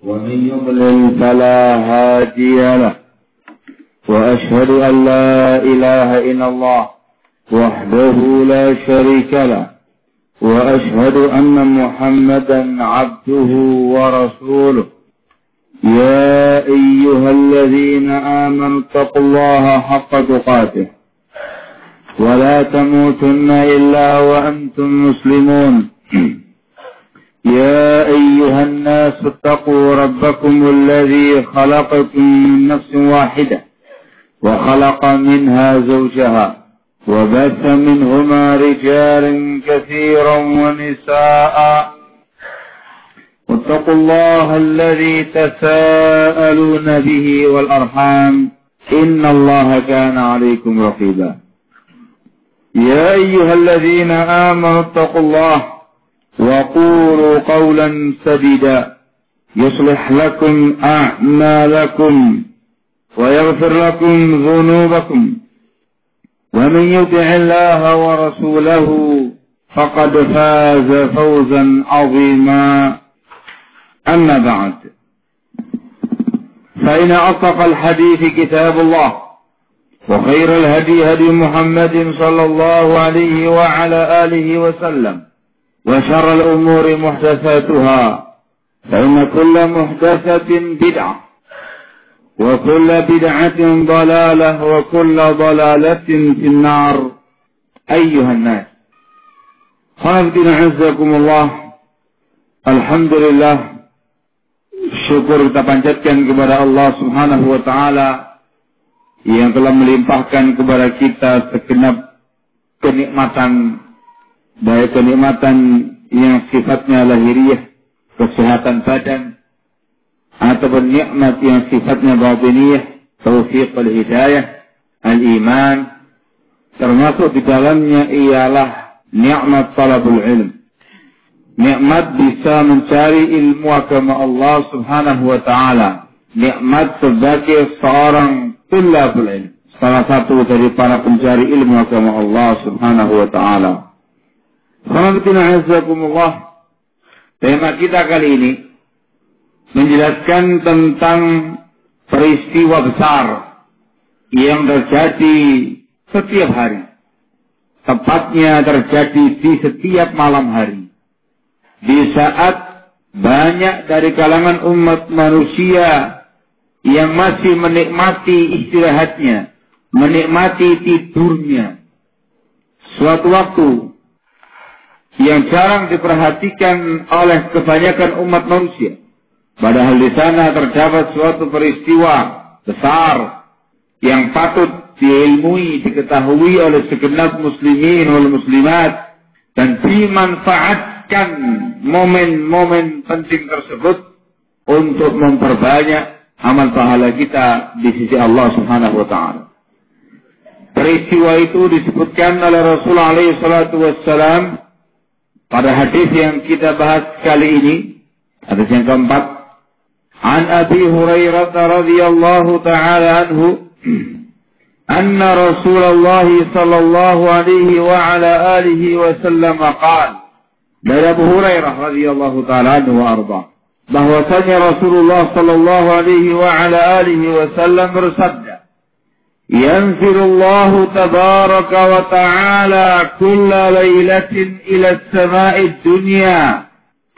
ومن يضلل فلا هادي له وأشهد أن لا إله إلا الله وحده لا شريك له وأشهد أن محمدا عبده ورسوله يا أيها الذين آمنوا اتقوا الله حق تقاته ولا تموتن إلا وأنتم مسلمون يا أيها الناس اتقوا ربكم الذي خلقكم من نفس واحدة وخلق منها زوجها وبث منهما رجالا كثيرا ونساء واتقوا الله الذي تساءلون به والأرحام إن الله كان عليكم رقيبا يا أيها الذين آمنوا اتقوا الله وقولوا قولا سديدا يصلح لكم أعمالكم ويغفر لكم ذنوبكم ومن يطع الله ورسوله فقد فاز فوزا عظيما أما بعد فإن أصدق الحديث كتاب الله وخير الهدي هدي محمد صلى الله عليه وعلى آله وسلم وشر الأمور محدثاتها فإن كل محدثة بدعة وكل بدعة ضلالة وكل ضلالة في النار أيها الناس خافدنا عزكم الله. Alhamdulillah, syukur kita panjatkan kepada Allah Subhanahu wa Ta'ala yang telah melimpahkan kepada kita segenap kenikmatan, baik kenikmatan yang sifatnya lahiriah, kesehatan badan, ataupun nikmat yang sifatnya batiniyah, taufiq al-hidayah, al-iman, termasuk di dalamnya ialah nikmat talabul ilm. Nikmat bisa mencari ilmu agama Allah Subhanahu wa Ta'ala. Nikmat sebagai seorang tulabul ilm, salah satu dari para pencari ilmu agama Allah Subhanahu wa Ta'ala. Tema kita kali ini menjelaskan tentang peristiwa besar yang terjadi setiap hari. Tepatnya terjadi di setiap malam hari. Di saat banyak dari kalangan umat manusia yang masih menikmati istirahatnya, menikmati tidurnya. Suatu waktu yang jarang diperhatikan oleh kebanyakan umat manusia. Padahal di sana terdapat suatu peristiwa besar yang patut diilmui, diketahui oleh segenap muslimin wal muslimat dan dimanfaatkan momen-momen penting tersebut untuk memperbanyak amal pahala kita di sisi Allah Subhanahu wa Ta'ala. Peristiwa itu disebutkan oleh Rasulullah SAW pada hadis yang kita bahas kali ini, hadis yang keempat. An Abi Hurairah radhiyallahu ta'ala anhu anna Rasulullah sallallahu alaihi wa ala alihi wa sallam qala. Dari Abu Hurairah radhiyallahu ta'ala anhu wa arda, bahwasanya Rasulullah sallallahu alaihi wa ala alihi wa sallam bersabda, yanzilullahu tabaraka wa ta'ala kulla laylatin ila as-sama'i ad-dunya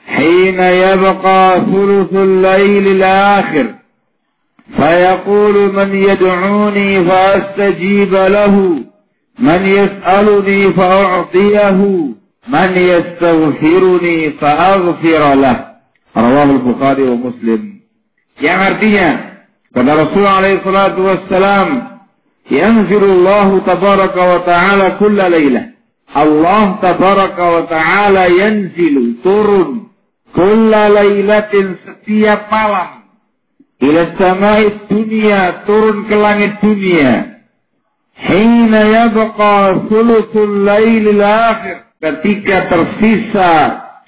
حين يبقى ثلث الليل الآخر فيقول من يدعوني فأستجيب له من يسألني فأعطيه من يستغفرني فأغفر له. رواه البخاري ومسلم. Yang artinya kata Rasulullah SAW, yanzilullahu tabaraka wa ta'ala kulla laylah. Allah tabaraka wa ta'ala yanzilu, turun, kulla laylatin, setiap malam, ila sama'id dunia, turun ke langit dunia, hina yabqa thuluthul laylil akhir, ketika tersisa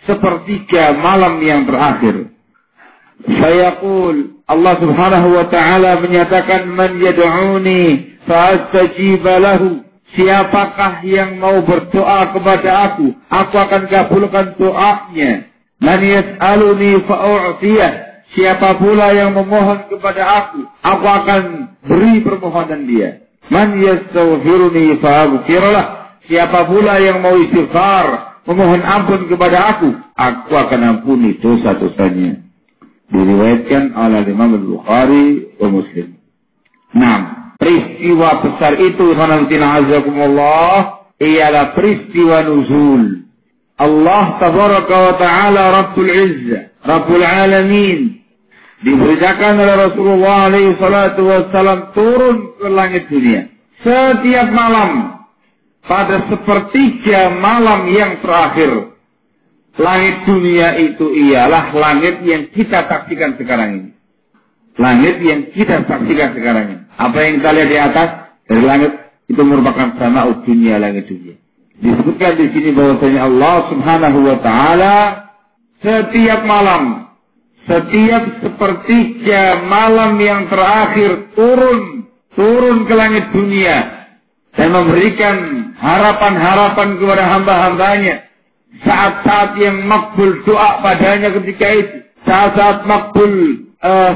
sepertiga malam yang terakhir. Fayaqul, Allah Subhanahu wa ta'ala menyatakan, man yad'uni fa'astajiba lahu. Siapakah yang mau berdoa kepada aku akan kabulkan doanya. Man yas'aluni fa'u'tiyah. siapa pula yang memohon kepada aku akan beri permohonan dia. Man yastaghfiruni fa'aghfirlah. Siapa pula yang mau istighfar, memohon ampun kepada aku akan ampuni dosa-dosanya. Diriwayatkan oleh Imam Al-Bukhari wa Muslim. 6. Peristiwa besar itu ialah peristiwa nuzul. Allah tabaraka wa ta'ala Rabbul Izzah, Rabbul Alamin, diberitakan oleh Rasulullah alaihi salatu wassalam turun ke langit dunia setiap malam pada sepertiga malam yang terakhir. Langit dunia itu ialah langit yang kita saksikan sekarang ini. Langit yang kita saksikan sekarang ini. Apa yang kita lihat di atas dari langit itu merupakan sama'ud dunia, langit dunia. Disebutkan di sini bahwasanya Allah Subhanahu wa taala setiap malam, setiap sepertiga malam yang terakhir turun ke langit dunia dan memberikan harapan-harapan kepada hamba-hambanya. Saat-saat yang makbul doa padanya ketika itu, saat-saat makbul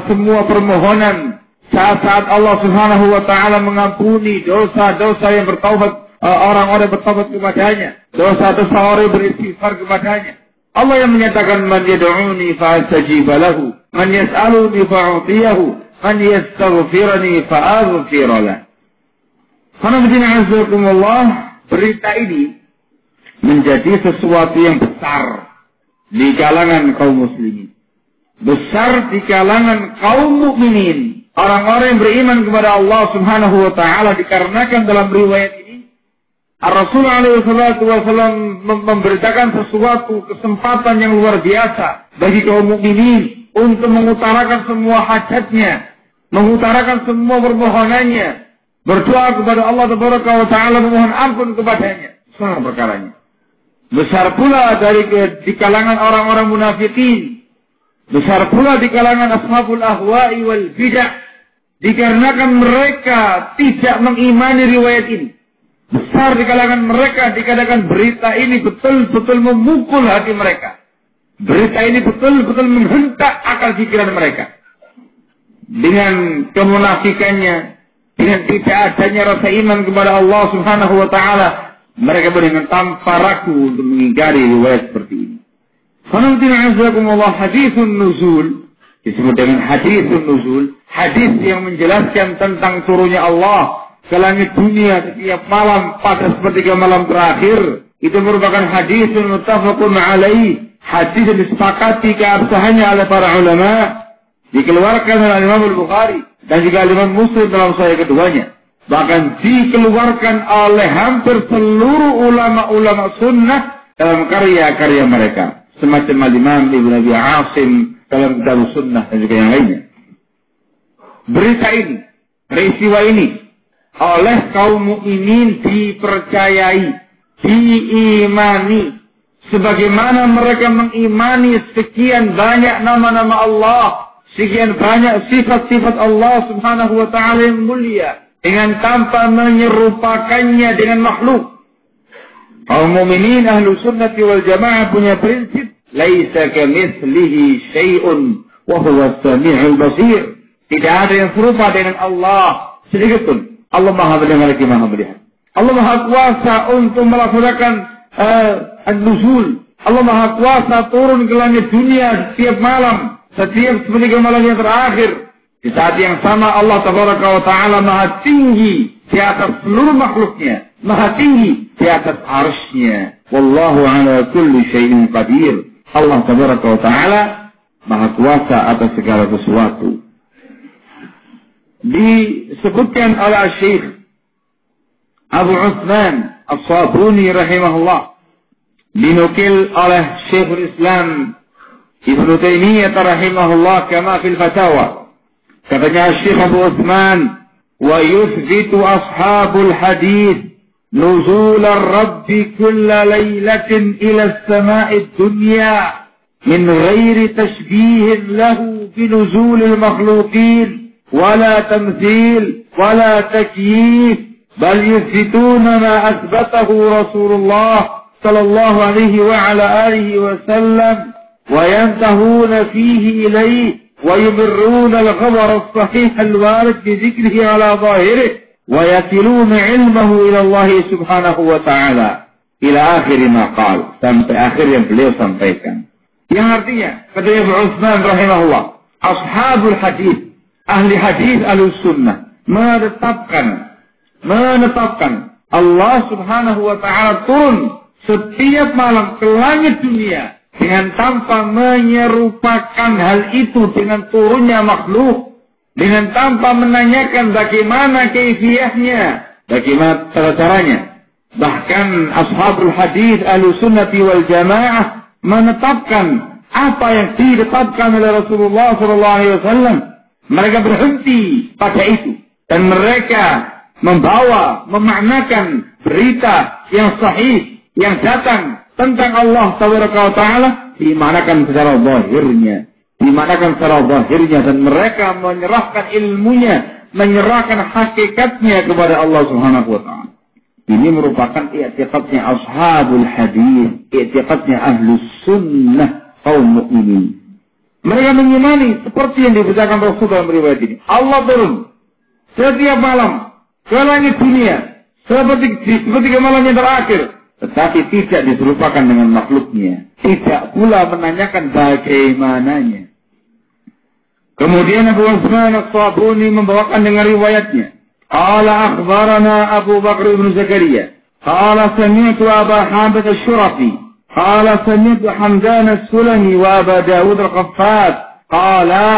semua permohonan, saat-saat Allah Subhanahu wa taala mengampuni dosa-dosa yang bertaubat, orang-orang bertaubat kepadanya, dosa-dosa orang yang beristighfar kepadanya. Allah yang menyatakan man yad'uni fa'astajib lahu, man yas'aluni fa'utiyahu, man yastaghfirani fa'aghfir lahu. Alhamdulillah, berita ini menjadi sesuatu yang besar di kalangan kaum muslimin, besar di kalangan kaum mukminin, orang-orang yang beriman kepada Allah Subhanahu wa taala, dikarenakan dalam riwayat ini Rasulullah alaihi salatu wasallam memberitakan sesuatu kesempatan yang luar biasa bagi kaum mukminin untuk mengutarakan semua hajatnya, mengutarakan semua permohonannya, berdoa kepada Allah Taala, memohon ampun kepadanya. Besar perkaranya. Besar pula di kalangan orang-orang munafikin. Besar pula di kalangan ashabul ahwa'i wal bid'ah. Dikarenakan mereka tidak mengimani riwayat ini. Besar di kalangan mereka dikatakan berita ini betul-betul memukul hati mereka. Berita ini betul-betul menghentak akal pikiran mereka. Dengan kemunafikannya, dengan tidak adanya rasa iman kepada Allah Subhanahu wa taala, mereka beriman tanpa ragu untuk mengingkari riwayat seperti ini. Hadithun nuzul disebut dengan hadithun nuzul, hadis yang menjelaskan tentang turunnya Allah ke langit dunia setiap malam pada sepertiga malam terakhir. Itu merupakan hadithun muttafaqun alaih, hadis yang disepakati keabsahannya oleh para ulama, dikeluarkan oleh Imam Al-Bukhari dan juga Imam Muslim dalam sahih keduanya. Bahkan dikeluarkan oleh hampir seluruh ulama-ulama sunnah dalam karya-karya mereka. Semacam Imam Ibn Abi Asim dalam kitab sunnah dan juga yang lainnya. Berita ini, peristiwa ini oleh kaum mukminin dipercayai, diimani. Sebagaimana mereka mengimani sekian banyak nama-nama Allah, sekian banyak sifat-sifat Allah Subhanahu wa ta'ala yang mulia, dengan tanpa menyerupakannya dengan makhluk. Kaum mukminin ahlu sunnati wal jamaah punya prinsip, laisa kamitslihi syai'un wa huwa as-sami'ul basir. Tidak ada yang serupa dengan Allah sedikit pun. Allah Maha mendengar, Maha melihat. Allah Maha kuasa untuk melaksanakan an-nuzul. Allah Maha kuasa turun ke langit dunia setiap malam, setiap sepertiga malam yang terakhir. Di saat yang sama Allah Tabaraka wa Ta'ala Maha tinggi di atas seluruh makhluknya, Maha tinggi di atas arsy-Nya. Wallahu ala kulli syai'in qadir. Allah Tabaraka wa Ta'ala Maha kuasa atas segala sesuatu. Disebutkan oleh Syekh Abu Utsman As-Sabuni rahimahullah, dinukil oleh Syekhul Islam Ibnu Taimiyah rahimahullah kama fil fatawa. Katanya Syekh Abu Utsman, wa yuthbitu ashabul hadith nuzul ar-rabb kulla laylatin ila as-sama'i ad-dunya min ghairi tashbih lahu bi nuzul al-makhluqin ولا تمثيل ولا تكييف بل يثبتون ما أثبته رسول الله صلى الله عليه وعلى آله وسلم وينتهون فيه إليه ويبرون الخبر الصحيح الوارد بذكره على ظاهره ويكلون علمه إلى الله سبحانه وتعالى إلى آخر ما قال, sampai akhir yang beliau sampaikan. Yang artinya, kata Abu Utsman rahimahullah, ashabul hadis, ahli hadis al-sunnah menetapkan Allah subhanahu wa ta'ala turun setiap malam ke langit dunia dengan tanpa menyerupakan hal itu dengan turunnya makhluk, dengan tanpa menanyakan bagaimana kaifiyahnya, bagaimana caranya. Bahkan ashabul hadis ahlussunnati wal jamaah menetapkan apa yang ditetapkan oleh Rasulullah SAW. Mereka berhenti pada itu dan mereka memaknakan berita yang sahih yang datang tentang Allah Taala dimanakan secara zahirnya, dan mereka menyerahkan ilmunya, menyerahkan hakikatnya kepada Allah Subhanahu wa taala. Ini merupakan i'tiqadnya ashabul hadis, i'tiqadnya ahlus sunnah kaum mukminin. Mereka mengimani seperti yang diberitakan Rasul dalam riwayat ini. Allah turun setiap malam ke langit dunia seperti malam yang terakhir, tetapi tidak diserupakan dengan makhluknya. Tidak pula menanyakan bagaimananya. Kemudian Abu Utsman as-Sabuni membawakan dengan riwayatnya. Qala akhbarana Abu Bakr ibn Zakaria. Qala sami'tu Aba Hamid al-Shurafi. Qala sami'tu Hamdan as-Sulami wa Aba Dawud al-Qaffat. Qala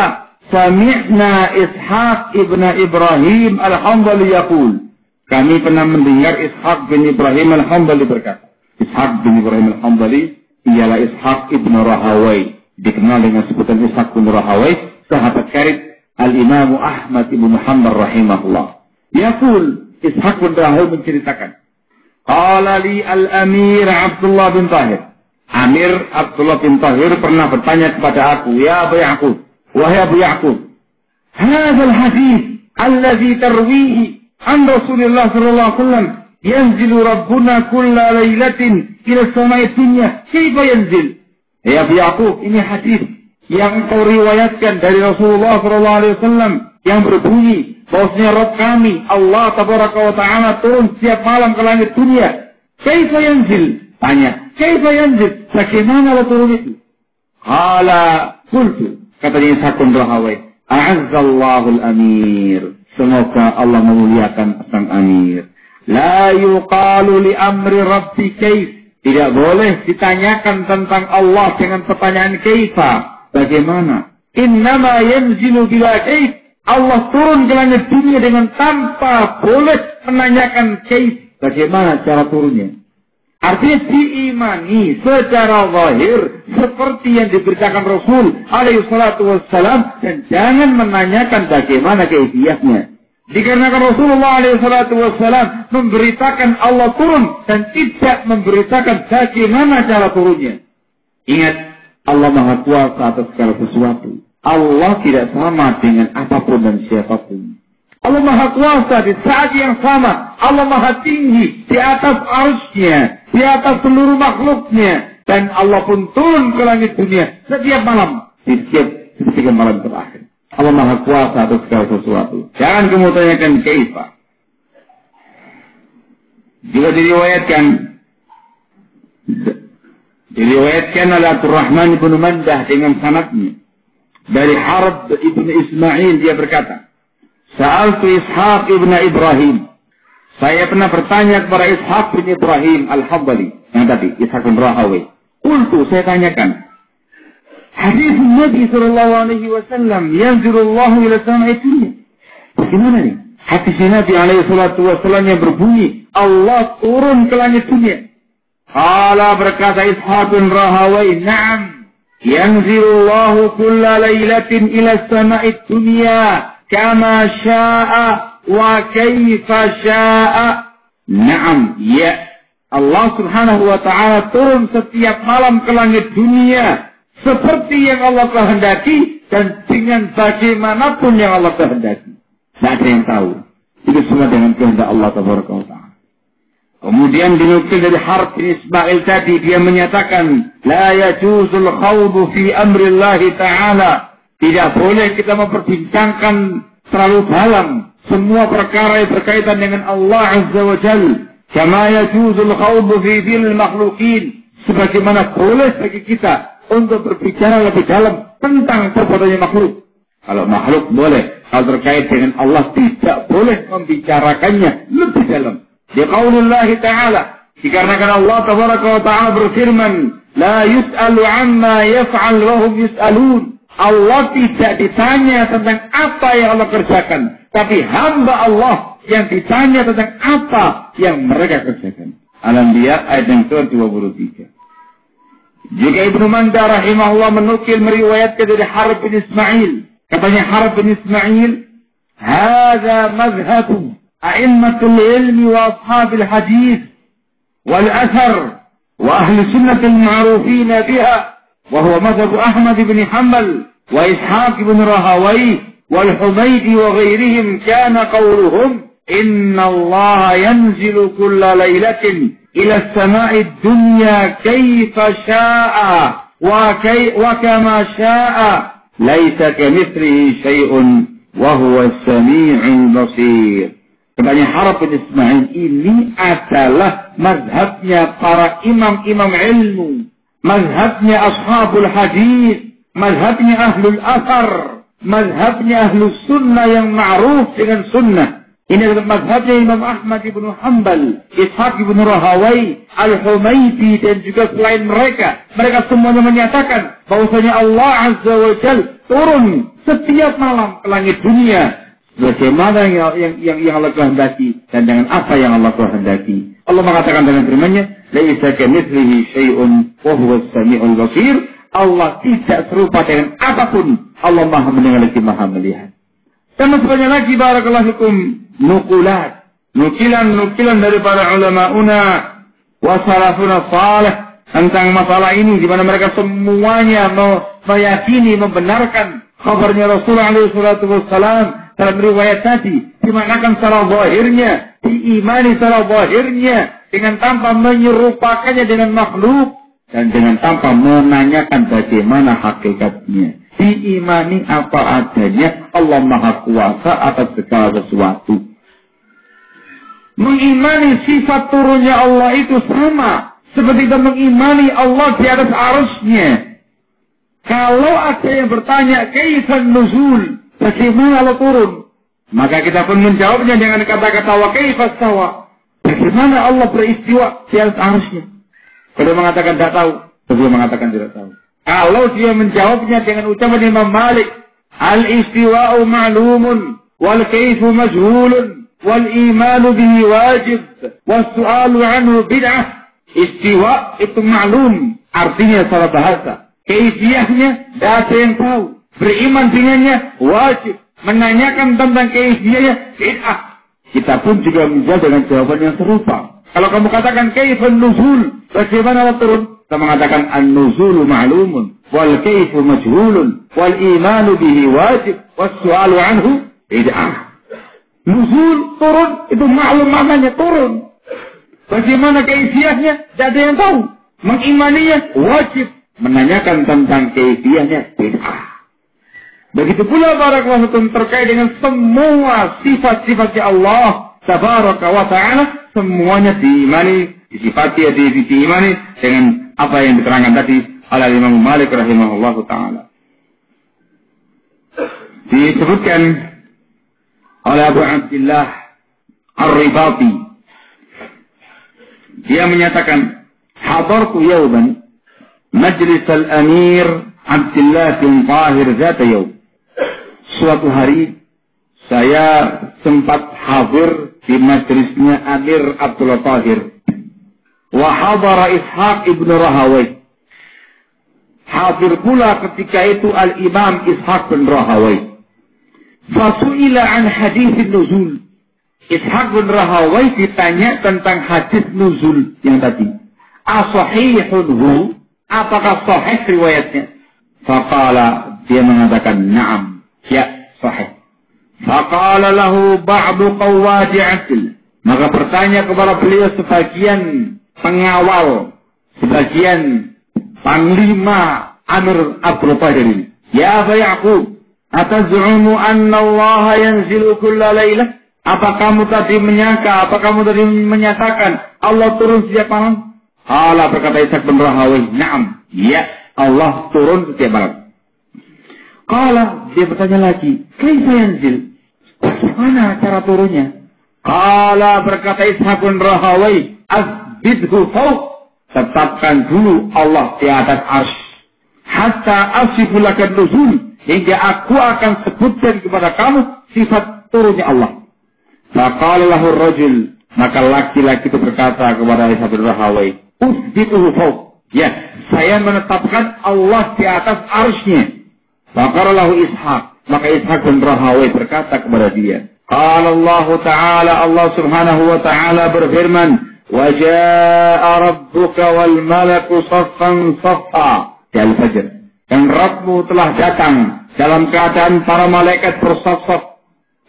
sami'na Ishaq ibn Ibrahim al-Hanbali yaqul. Kami pernah mendengar Ishaq bin Ibrahim al-Hanbali berkata. Ishaq bin Ibrahim al-Hanbali ialah Ishaq ibn Rahawai. Dikenal dengan sebutan Ishaq bin Rahawai, sahabat karib Al-Imam Ahmad ibn Hanbal rahimahullah. Yaqul, Ishaq bin Rahawai menceritakan, qala li al-Amir Abdullah bin Tahir. Amir Abdullah bin Tahir pernah bertanya kepada aku, ya Abu Ya'qub, wahai Abu Ya'qub, hadzal hadis alladhi tarwihi an Rasulullah sallallahu alaihi wasallam yanzilu rabbuna kulla lailatin ila samai dunya, kaifa yanzil? Ya Abu Ya'qub, ini hadis yang kau riwayatkan dari Rasulullah sallallahu alaihi wasallam yang berbunyi bahwasanya Rabb kami Allah tabaraka wa taala turun setiap malam ke langit dunia. Kaifa yanzil? Tanya, kaifa yanzil? Bagaimana Allah turun itu? Qala qultu, katanya Ishaq bin Rahawai, a'azzallahu al-amir. Semoga Allah memuliakan sang amir. La yuqalu li amri rabbi kaif. Tidak boleh ditanyakan tentang Allah dengan pertanyaan kaifa. Bagaimana? Innama yanzilu bila kaif. Allah turun ke langit dunia dengan tanpa boleh menanyakan kaif. Bagaimana cara turunnya? Artinya diimani secara zahir seperti yang diberitakan Rasul alaihi salatu wassalam, dan jangan menanyakan bagaimana kaifiyahnya. Dikarenakan Rasulullah alaihi salatu wassalam memberitakan Allah turun dan tidak memberitakan bagaimana cara turunnya. Ingat, Allah Maha Kuasa atas segala sesuatu. Allah tidak sama dengan apapun dan siapapun. Allah Maha Kuasa di saat yang sama. Allah Maha Tinggi di atas arsy-Nya, di atas seluruh makhluknya. Dan Allah pun turun ke langit dunia setiap malam, di setiap malam terakhir. Allah Maha Kuasa atas segala sesuatu. Jangan kamu tanyakan kaifa. Juga diriwayatkan oleh Abdurrahman bin Mandah dengan sanadnya dari Harb ibn Ismail, dia berkata, Sa'altu Ishaq ibn Ibrahim. Saya pernah bertanya kepada Ishaq bin Ibrahim al-Hanbali, yang tadi Ishaq bin Rahawai. Qultu, saya tanyakan, hadis Nabi sallallahu alaihi wasallam yanzilullahu ila samai dunya. Bagaimana nih? Hadis Nabi alaihi salatu wasallam yang berbunyi Allah turun ke langit dunia. Qala, berkata Ishaq bin Rahawai, na'am, yanzilullahu kulla lailatin ila samai dunya kama sya'a wa kaifa sya'a. Na'am, ya, Allah subhanahu wa ta'ala turun setiap malam ke langit dunia seperti yang Allah kehendaki dan dengan bagaimanapun yang Allah kehendaki. Tidak ada yang tahu. Itu semua dengan kehendak Allah tabaraka wa ta'ala. Kemudian dinukil dari Harb bin Ismail tadi, dia menyatakan, la yajuzul khawdu fi amri Allah ta'ala Tidak boleh kita memperbincangkan terlalu dalam semua perkara yang berkaitan dengan Allah Azza wa Jalla. Kama yajuzul khawdu fi dinil makhlukin. Sebagaimana boleh bagi kita untuk berbicara lebih dalam tentang perbuatannya makhluk. Kalau makhluk boleh. Kalau terkait dengan Allah tidak boleh membicarakannya lebih dalam. Di qaulullah ta'ala. Dikarenakan Allah tabaraka wa ta'ala berfirman. La yus'alu amma yaf'al wa hum yus'alun. Allah tidak ditanya tentang apa yang Allah kerjakan. Tapi hamba Allah yang ditanya tentang apa yang mereka kerjakan. Al-Anbiya ayat yang ke-23. Jika Ibnu Manda rahimahullah menukil meriwayatkan dari Harb bin Ismail. Katanya Harb bin Ismail. Hadha mazhabu a'immatul ilmi wa ashabil hadith. Wal athar. Wa ahli sunnatil ma'rufina biha. وهو مذهب أحمد بن حنبل وإسحاق بن راهويه والحميدي وغيرهم كان قولهم إن الله ينزل كل ليلة إلى السماء الدنيا كيف شاء وكما شاء ليس كمثله شيء وهو السميع البصير. Katanya Harb bin Ismail ini adalah mazhabnya para imam-imam ilmu. Mazhabnya ashabul hadis, mazhabnya ahlul athar, mazhabnya ahlus sunnah yang ma'ruf dengan sunnah. Ini adalah mazhabnya Imam Ahmad ibn Hanbal, Ishaq ibn Rahawai, Al-Humaydi dan juga selain mereka. Mereka semuanya menyatakan bahwasanya Allah Azza wa Jalla turun setiap malam ke langit dunia. Bagaimana yang Allah kehendaki dan dengan apa yang Allah kehendaki. Allah mengatakan dalam firman-Nya, "Laisa kamitslihi syai'un wa huwas samiul basir." Allah tidak serupa dengan apapun. Allah Maha mendengar lagi Maha melihat. Dan banyak lagi barakallahu fikum nukilan dari para ulamauna wa salafuna salih tentang masalah ini di mana mereka semuanya meyakini membenarkan kabarnya Rasulullah alaihi salatu wassalam dalam riwayat tadi, dimanakan secara zahirnya, diimani secara zahirnya, dengan tanpa menyerupakannya dengan makhluk, dan dengan tanpa menanyakan bagaimana hakikatnya. Diimani apa adanya, Allah Maha Kuasa atas segala sesuatu. Mengimani sifat turunnya Allah itu sama, seperti kita mengimani Allah di atas arusnya. Kalau ada yang bertanya, kaifan nuzul? Bagaimana Allah turun? Maka kita pun menjawabnya dengan kata-kata wa kaifas sawa. Bagaimana Allah beristiwa di atas arusnya? Kalau mengatakan tidak tahu, beliau mengatakan tidak tahu. Kalau dia menjawabnya dengan ucapan Imam Malik, al-istiwa'u ma'lumun, wal kaifu majhulun, wal imanu bihi wajib, was su'alu anhu bid'ah. Istiwa itu ma'lum, artinya secara bahasa. Kaifiyahnya tidak ada yang tahu. Beriman dengannya wajib. Menanyakan tentang kaifiyahnya bid'ah. Kita pun juga menjawab dengan jawaban yang serupa. Kalau kamu katakan kaifun nuzul, bagaimana Allah turun? Kita mengatakan an-nuzulu ma'lumun, wal kaifu majhulun, wal imanu bihi wajib, was su'alu anhu bid'ah. Nuzul turun itu maklum maknanya turun. Bagaimana kaifiyahnya? Tidak ada yang tahu. Mengimaninya wajib. Menanyakan tentang kaifiyahnya bid'ah. Begitu pula barakallahu fikum terkait dengan semua sifat-sifatnya Allah tabaraka wa ta'ala, semuanya diimani, disifati, diimani dengan apa yang diterangkan tadi oleh Imam Malik rahimahullahu ta'ala. Disebutkan oleh Abu Abdullah Ar-Ribati, dia menyatakan, hadartu yawman majlis al-amir Abdullah bin Tahir zata yawm. Suatu hari saya sempat hadir di majlisnya Amir Abdullah Tahir. Wa hadara Ishaq ibn Rahawai. Hadir pula ketika itu Al-Imam Ishaq bin Rahawai. Fasu'ila an hadis nuzul. Ishaq bin Rahawai ditanya tentang hadis nuzul yang tadi. Asahihun hu? Apakah sahih riwayatnya? Faqala, dia mengatakan na'am. Ya, sahih. Faqala lahu ba'du qawwadi adil. Maka bertanya kepada beliau sebagian pengawal, sebagian panglima Amir Abdul Tahir. Ya Aba Ya'qub, Ataz'umu anna Allah yanzilu kulla lailah? Apa kamu tadi menyatakan Allah turun setiap malam? Allah berkata Ishaq bin Rahawayh, "Na'am." Ya, Allah turun setiap malam. Qala, dia bertanya lagi, "Kaifa yanzil?" Bagaimana cara turunnya? Qala, berkata Ishaq bin Rahawayh, "Asbidhu fawq." Tetapkan dulu Allah di atas arsy. Hatta asifu lakan nuzul, hingga aku akan sebutkan kepada kamu sifat turunnya Allah. Faqala lahu ar-rajul, maka laki-laki itu berkata kepada Ishaq bin Rahawayh, "Usbituhu fawq." Ya, saya menetapkan Allah di atas arsy-Nya. Faqala lahu Ishaq, maka Ishaq bin Rahawayh berkata kepada dia, qala Allah Ta'ala, Allah Subhanahu wa Ta'ala berfirman, "Wa jaa'a rabbuka wal malaku saffan saffa." Di Al-Fajr. Dan Rabbmu telah datang dalam keadaan para malaikat bersaf-saf.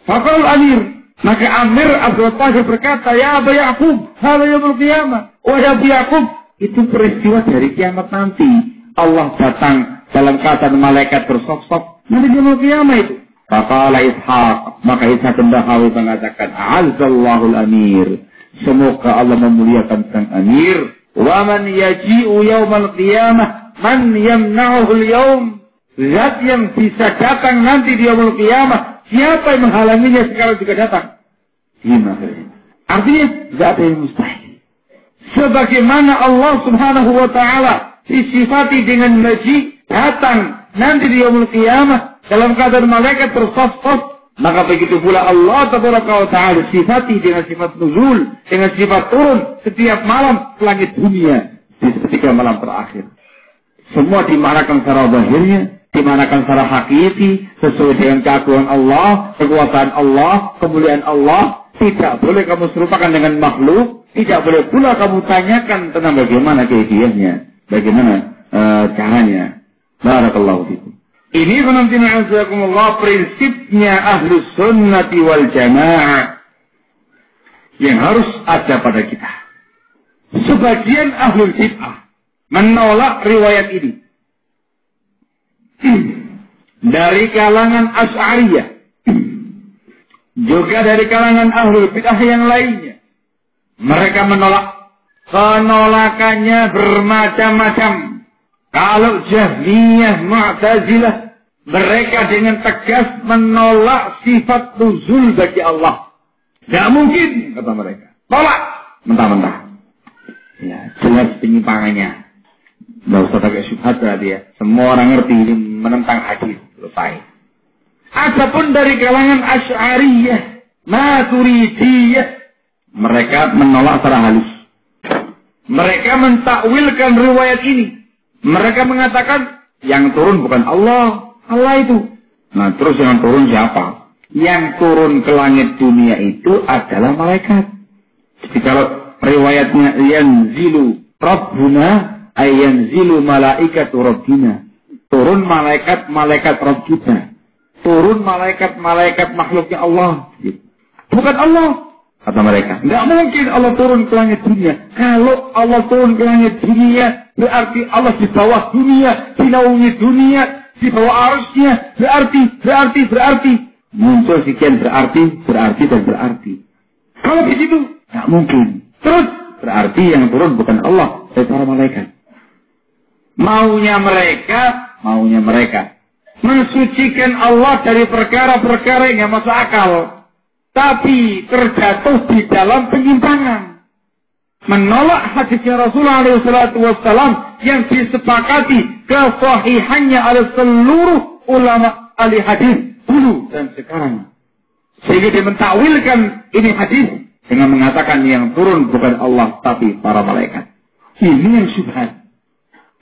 Faqala al-amir, maka Amir Abdul Tahir berkata, "Ya Aba Ya'qub, hadza yaumul qiyamah." Oh ya Abu Ya'qub, itu peristiwa dari kiamat nanti. Allah datang dalam keadaan malaikat bersaf-saf. Nanti yaumul qiyamah itu. Faqala Ishaq, maka Ishaq bin Rahawayh mengatakan, "A'azzallahu al-amir." Semoga Allah memuliakan sang Amir. "Wa man yaji'u yaumal qiyamah, man yamna'uhu al-yawm." Zat yang bisa datang nanti di yaumul qiyamah, siapa yang menghalanginya sekarang juga datang? Artinya, tidak ada yang mustahil. Sebagaimana Allah Subhanahu wa Ta'ala disifati dengan maji, datang nanti di yaumul qiyamah dalam keadaan malaikat bersaf-saf, maka begitu pula Allah Tabaraka wa Ta'ala sifati dengan sifat nuzul, dengan sifat turun setiap malam ke langit dunia di seketika malam terakhir. Semua dimanakan secara zahirnya, dimanakan secara hakiki, sesuai dengan keagungan Allah, kekuasaan Allah, kemuliaan Allah. Tidak boleh kamu serupakan dengan makhluk, tidak boleh pula kamu tanyakan tentang bagaimana keifiahnya, bagaimana caranya. Barakallahu fikum. Ini penampilan prinsipnya Ahlus Sunnati wal Jamaah yang harus ada pada kita. Sebagian Ahlul Bid'ah menolak riwayat ini. Dari kalangan Asy'ariyah, juga dari kalangan Ahlul Bid'ah yang lainnya. Mereka menolak. Penolakannya bermacam-macam. Kalau Jahmiyah, Mu'tazilah, mereka dengan tegas menolak sifat nuzul bagi Allah. Tidak mungkin, kata mereka. Tolak. Mentah-mentah. Ya, jelas penyimpangannya. Tidak usah pakai syubhat berarti ya. Semua orang ngerti ini menentang hadis. Selesai. Adapun dari kalangan Asy'ariyah, Maturidiyah, mereka menolak secara halus. Mereka mentakwilkan riwayat ini. Mereka mengatakan yang turun bukan Allah, Allah itu. Nah, terus yang turun siapa? Yang turun ke langit dunia itu adalah malaikat. Jadi kalau riwayatnya yanzilu Rabbuna ay yanzilu malaikatu Rabbina. Turun malaikat Rabb kita. Turun malaikat makhluknya Allah. Bukan Allah, kata mereka. Tidak mungkin Allah turun ke langit dunia. Kalau Allah turun ke langit dunia, berarti Allah di bawah dunia, di naungi dunia, di bawah arsy-Nya. Berarti. Muncul sekian berarti dan berarti. Kalau begitu, tidak mungkin. Terus, berarti yang turun bukan Allah, tapi para malaikat. Maunya mereka mensucikan Allah dari perkara-perkara yang tidak masuk akal, tapi terjatuh di dalam penyimpangan. Menolak hadisnya Rasulullah SAW yang disepakati kesahihannya oleh seluruh ulama ahli hadis dulu dan sekarang. Sehingga dia mentakwilkan ini hadis dengan mengatakan yang turun bukan Allah tapi para malaikat. Ini yang syubhat.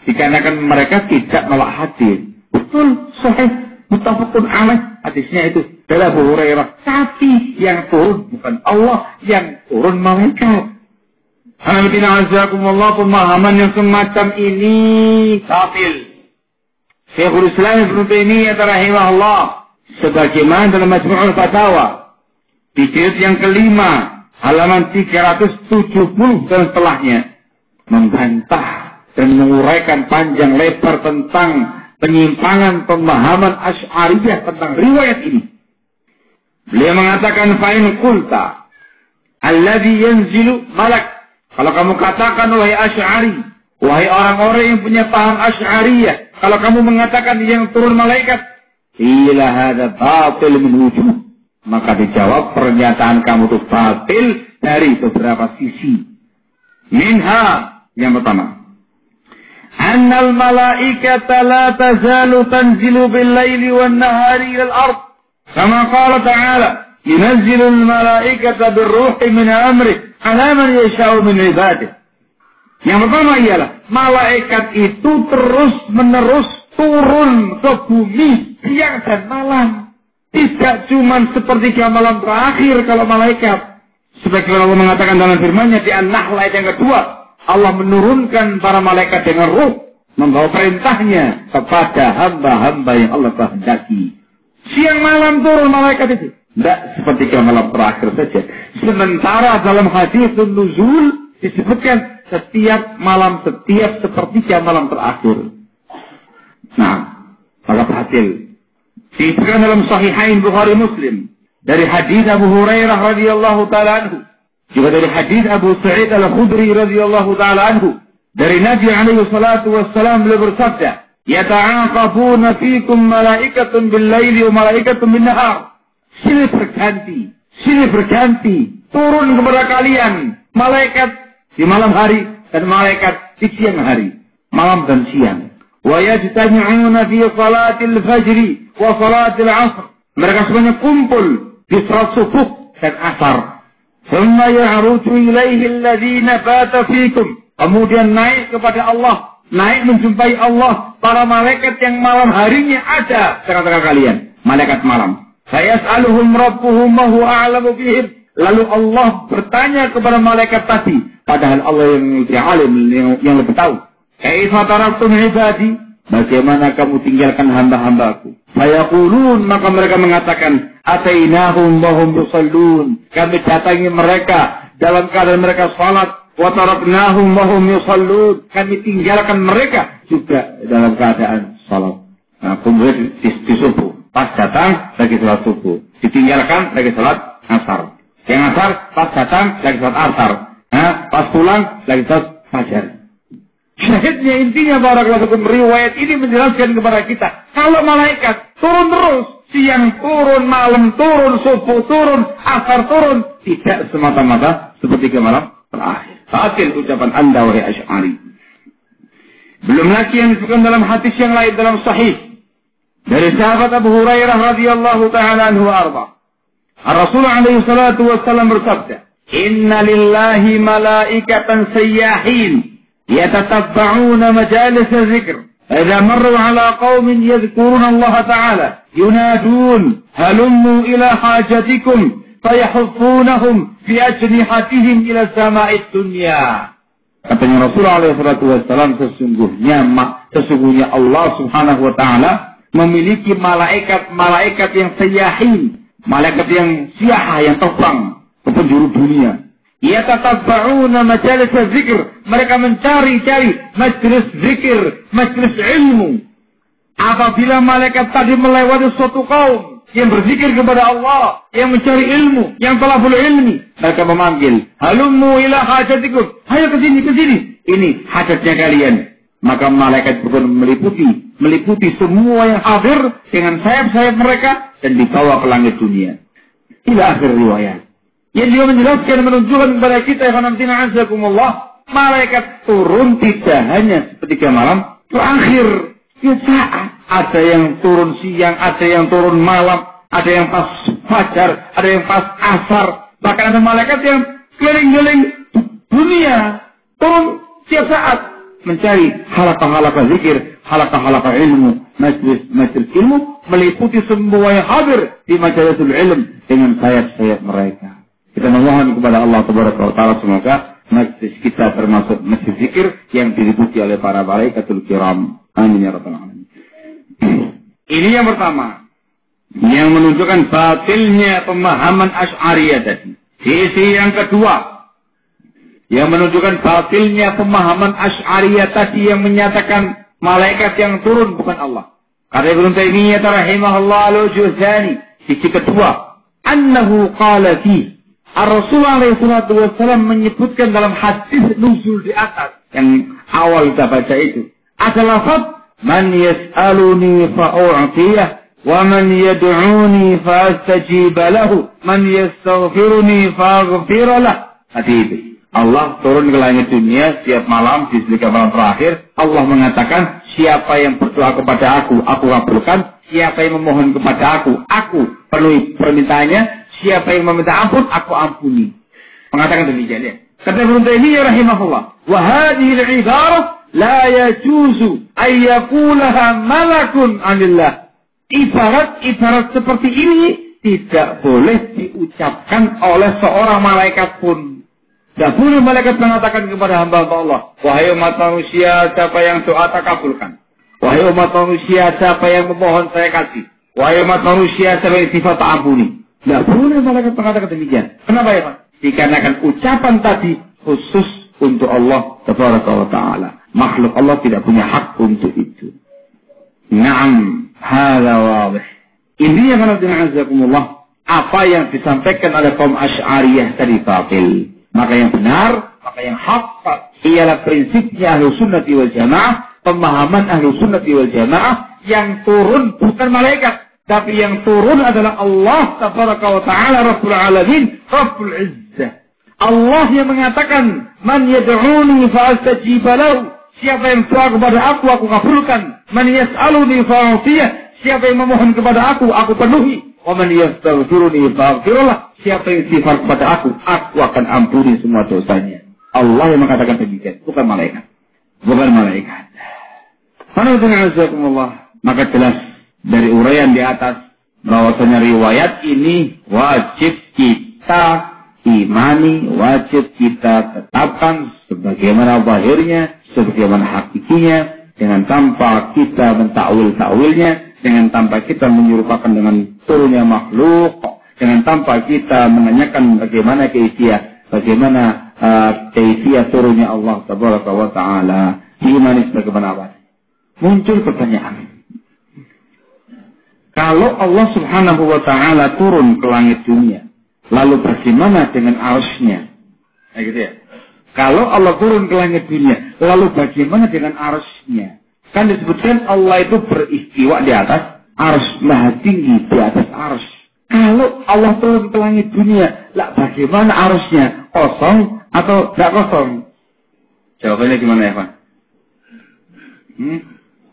Dikarenakan mereka tidak menolak hadis. Betul, sahih, muttafaqun alaih hadisnya itu dari Abu Hurairah. Tapi yang turun bukan Allah, yang turun malaikat. Alhamdulillah, pemahaman yang semacam ini batil. Syekhul Islam Ibnu Taimiyah rahimahullah sebagaimana dalam Majmu'ul Fatawa di jilid yang kelima halaman 370 dan setelahnya membantah dan menguraikan panjang lebar tentang penyimpangan pemahaman Asy'ariyah tentang riwayat ini. Beliau mengatakan fa'in qulta alladhi yanzilu malak. Kalau kamu katakan wahai Asy'ari, wahai orang-orang yang punya paham Asy'ariyah, kalau kamu mengatakan yang turun malaikat, ila hadza batil min wujuh, maka dijawab pernyataan kamu itu batil dari beberapa sisi. Minha, yang pertama, annal malaikata la tazalu tanzilu bil laili wan nahari ila al-ard. Kama qala ta'ala, yunazzilu al-malaikata bir-ruhi min amri 'ala man yasha'u min 'ibadihi. Yang pertama ialah malaikat itu terus-menerus turun ke bumi siang dan malam. Tidak cuma sepertiga malam terakhir kalau malaikat. Sebagaimana Allah mengatakan dalam firman-Nya di An-Nahl ayat yang kedua, Allah menurunkan para malaikat dengan ruh, membawa perintahnya kepada hamba-hamba yang Allah kehendaki. Siang malam turun malaikat itu. Tidak sepertiga malam terakhir saja. Sementara dalam hadis nuzul disebutkan setiap malam, setiap sepertiga malam terakhir. Nah, maka berhasil. Disebutkan dalam Sahihain Bukhari Muslim dari hadis Abu Hurairah radhiyallahu taala anhu, juga dari hadis Abu Sa'id Al-Khudri radhiyallahu taala anhu, dari Nabi alaihi salatu wassalam beliau bersabda, "Yata'aqabuna fikum malaikatun bil-laili wa malaikatun bin-nahar." Silih berganti turun kepada kalian malaikat di malam hari dan malaikat di siang hari, malam dan siang. Wa yajtami'una fi salatil fajri wa salatil 'ashr. Mereka semuanya kumpul di salat subuh dan asar. Thumma ya'ruju ilaihi alladhina bata fikum. Kemudian naik kepada Allah, naik menjumpai Allah para malaikat yang malam harinya ada tengah-tengah kalian, malaikat malam. Fayas'aluhum rabbuhum wa huwa a'lamu bihim. Lalu Allah bertanya kepada malaikat tadi, padahal Allah yang alim, yang lebih tahu. Kaifa taraktum ibadi? Bagaimana kamu tinggalkan hamba-hambaku? Fayaqulun, maka mereka mengatakan, atainahum wa hum yusallun. Kami datangi mereka dalam keadaan mereka salat. Wa taraknahum wa hum yusallun. Kami tinggalkan mereka juga dalam keadaan salat. Nah, kemudian di subuh, pas datang lagi salat subuh, ditinggalkan lagi salat asar. Yang asar pas datang lagi salat asar. Nah, pas pulang lagi salat fajar. Syahidnya intinya barakallahu riwayat ini menjelaskan kepada kita, kalau malaikat turun terus, siang turun, malam turun, subuh turun, asar turun, tidak semata-mata seperti malam terakhir. Batil ucapan Anda wahai Asy'ari. Belum lagi yang disebutkan dalam hadis yang lain dalam sahih dari sahabat Abu Hurairah radhiyallahu taala anhu arba. Rasulullah alaihi salatu wassalam bersabda, "Inna lillahi malaikatan sayyahin يتتبعون مجالس الذكر فإذا مروا على قوم يذكرون الله تعالى ينادون هلموا إلى حاجتكم فيحفونهم في أجنحتهم إلى السماء الدنيا." Katanya Rasulullah SAW, sesungguhnya Allah Subhanahu wa Ta'ala memiliki malaikat-malaikat yang sayyahin, malaikat yang siah, yang terbang ke penjuru dunia. Yatatabba'una majalis zikr. Mereka mencari-cari majlis zikir, majlis ilmu. Apabila malaikat tadi melewati suatu kaum yang berzikir kepada Allah, yang mencari ilmu, yang talabul ilmi, mereka memanggil, "Halummu ila hajatikum." Ayo ke sini. Ini hajatnya kalian. Maka malaikat pun meliputi semua yang hadir dengan sayap-sayap mereka dan dibawa ke langit dunia. Ila akhir riwayat. Yang dia menjelaskan dan menunjukkan kepada kita, malaikat turun tidak hanya sepertiga malam terakhir. Ya saat. Ada yang turun siang, ada yang turun malam, ada yang pas fajar, ada yang pas asar. Bahkan ada malaikat yang keliling-keliling dunia, turun setiap saat mencari halaqah-halaqah zikir, halaqah-halaqah ilmu, majlis ilmu, meliputi semua yang hadir di majalisul ilm dengan sayap-sayap mereka. Kita memohon kepada Allah Tabaraka wa Ta'ala semoga majlis kita termasuk majlis zikir yang diliputi oleh para malaikatul kiram. Amin ya rabbal alamin. Ini yang pertama, yang menunjukkan batilnya pemahaman Asy'ariyah tadi. Sisi yang kedua, yang menunjukkan batilnya pemahaman Asy'ariyah tadi yang menyatakan Malaikat yang turun bukan Allah. Kata Ibnu Taimiyah rahimahullah al-Juzani, sisi kedua, annahu qala fi Rasulullah SAW menyebutkan dalam hadis nuzul di atas yang awal kita baca itu adalah lafaz man yas'aluni fa'u'tiyah wa man yad'uni fa'astajib lahu man yastaghfiruni fa'aghfir lahu. Hadis itu. Allah turun ke langit dunia setiap malam di sebagian malam terakhir. Allah mengatakan, siapa yang berdoa kepada aku kabulkan. Siapa yang memohon kepada aku penuhi permintaannya. Siapa yang meminta ampun, aku ampuni. Mengatakan demikian ya. Kata Ibnu Taimiyah rahimahullah, wa hadhihi al-ibarah la yajuzu ay yaqulaha malakun 'anillah. Ibarat seperti ini tidak boleh diucapkan oleh seorang malaikat pun. Tidak boleh malaikat mengatakan kepada hamba-hamba Allah, wahai umat manusia, siapa yang doa tak kabulkan. Wahai umat manusia, siapa yang memohon saya kasih. Wahai umat manusia, siapa yang sifat tak ampuni. Tidak boleh malaikat mengatakan demikian. Kenapa ya Pak? Dikarenakan ucapan tadi khusus untuk Allah Tabaraka wa Ta'ala. Makhluk Allah tidak punya hak untuk itu. Naam, hadza wadih. Intinya karena apa yang disampaikan oleh kaum Asy'ariyah tadi batil. Maka yang benar, maka yang hak ialah prinsipnya Ahlus Sunnati wal Jamaah, pemahaman Ahlus Sunnati wal Jamaah yang turun bukan malaikat, tapi yang turun adalah Allah Tabaraka wa Ta'ala Rabbul Alamin, Rabbul Izzah. Allah yang mengatakan, man yad'uni fa'astajib lahu. Siapa yang doa kepada aku kabulkan. Man yas'aluni fa'utiyah. Siapa yang memohon kepada aku penuhi. Wa man yastaghfiruni fa'aghfirullah. Siapa yang istighfar kepada aku akan ampuni semua dosanya. Allah yang mengatakan demikian, bukan malaikat. Bukan malaikat. Maka jelas dari uraian di atas bahwasanya riwayat ini wajib kita imani, wajib kita tetapkan sebagaimana zahirnya, sebagaimana hakikinya, dengan tanpa kita mentakwil-takwilnya, dengan tanpa kita menyerupakan dengan turunnya makhluk, dengan tanpa kita menanyakan bagaimana keisiah turunnya Allah Tabaraka wa Ta'ala. Imani sebagaimana apa? Muncul pertanyaan. Kalau Allah Subhanahu wa Ta'ala turun ke langit dunia, lalu bagaimana dengan arsy-Nya? Nah, gitu ya. Kalau Allah turun ke langit dunia, lalu bagaimana dengan arsy-Nya? Kan disebutkan Allah itu beristiwa di atas arsy, maha tinggi di atas arsy. Kalau Allah turun ke langit dunia, lah bagaimana arsy-Nya? Kosong atau tidak kosong? Jawabannya gimana ya Pak?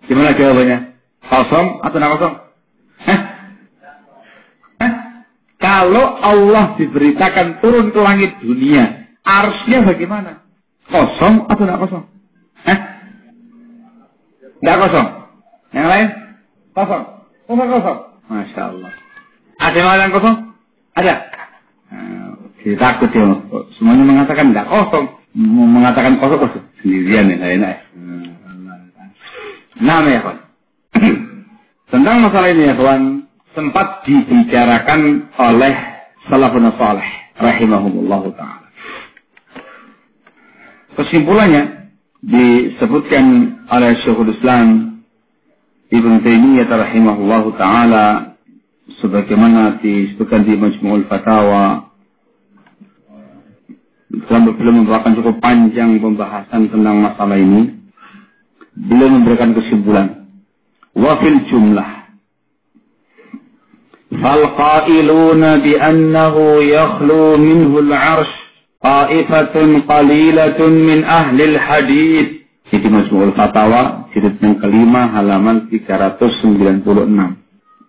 Gimana jawabannya? Kosong atau tidak kosong? Kalau Allah diberitakan turun ke langit dunia, arsy-Nya bagaimana? Kosong atau tidak kosong? Tidak kosong. Yang lain? Kosong. Kosong. Masya Allah. Ada yang kosong? Ada. Kita takut ya. Semuanya mengatakan tidak kosong. Mengatakan kosong sendirian ya. Enak. Nah ya kawan. Tentang masalah ini ya kawan, sempat dibicarakan oleh salafun salih rahimahumullahu ta'ala. Kesimpulannya disebutkan oleh Syekhul Islam Ibnu Taimiyah rahimahullahu ta'ala sebagaimana disebutkan di Majmu'ul Fatawa. Belum memberikan cukup panjang pembahasan tentang masalah ini. Beliau memberikan kesimpulan. Wa fil jumlah fal qailuna bi annahu yakhlu minhu al-'arsy qa'ifatun qalilatun min ahli al-hadits. Di Majmu'ul Fatawa jilid yang kelima halaman 396.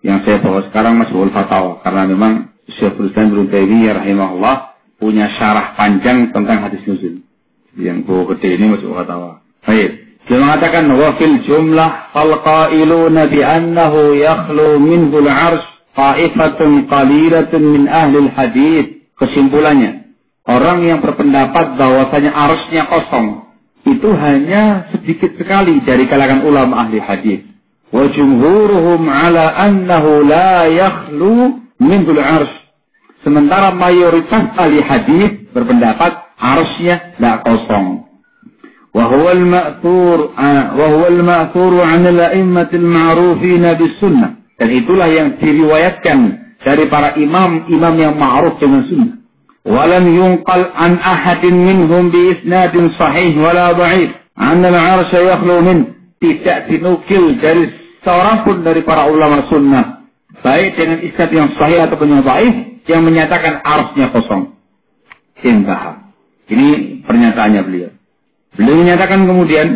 Yang saya bawa sekarang Majmu'ul Fatawa karena memang Syekhul Islam Ibnu Taimiyah rahimahullah punya syarah panjang tentang hadis nuzul. Yang buku gede ini Majmu'ul Fatawa. Baik. Dia mengatakan wa fil jumlah fal qailuna bi annahu yakhlu minhu al-'arsy qa'ifatun qalilatun min ahli al-hadits. Kesimpulannya, orang yang berpendapat bahwasanya arsy-Nya kosong itu hanya sedikit sekali dari kalangan ulama ahli hadis. Wa jumhuruhum ala annahu la yakhlu minhu al-'arsy. Sementara mayoritas ahli hadis berpendapat arsy-Nya tidak kosong. وهو المأثور عن الأئمة المعروفين بالسنة. Dan itulah yang diriwayatkan dari para imam yang ma'ruf dengan sunnah. ولم ينقل عن أحد منهم بإسناد صحيح ولا ضعيف أن العرش يخلو منه. Tidak dinukil dari seorang pun dari para ulama sunnah, baik dengan isnad yang sahih ataupun yang dhaif, yang menyatakan arsy-nya kosong. Intah. Ini pernyataannya beliau. Beliau menyatakan kemudian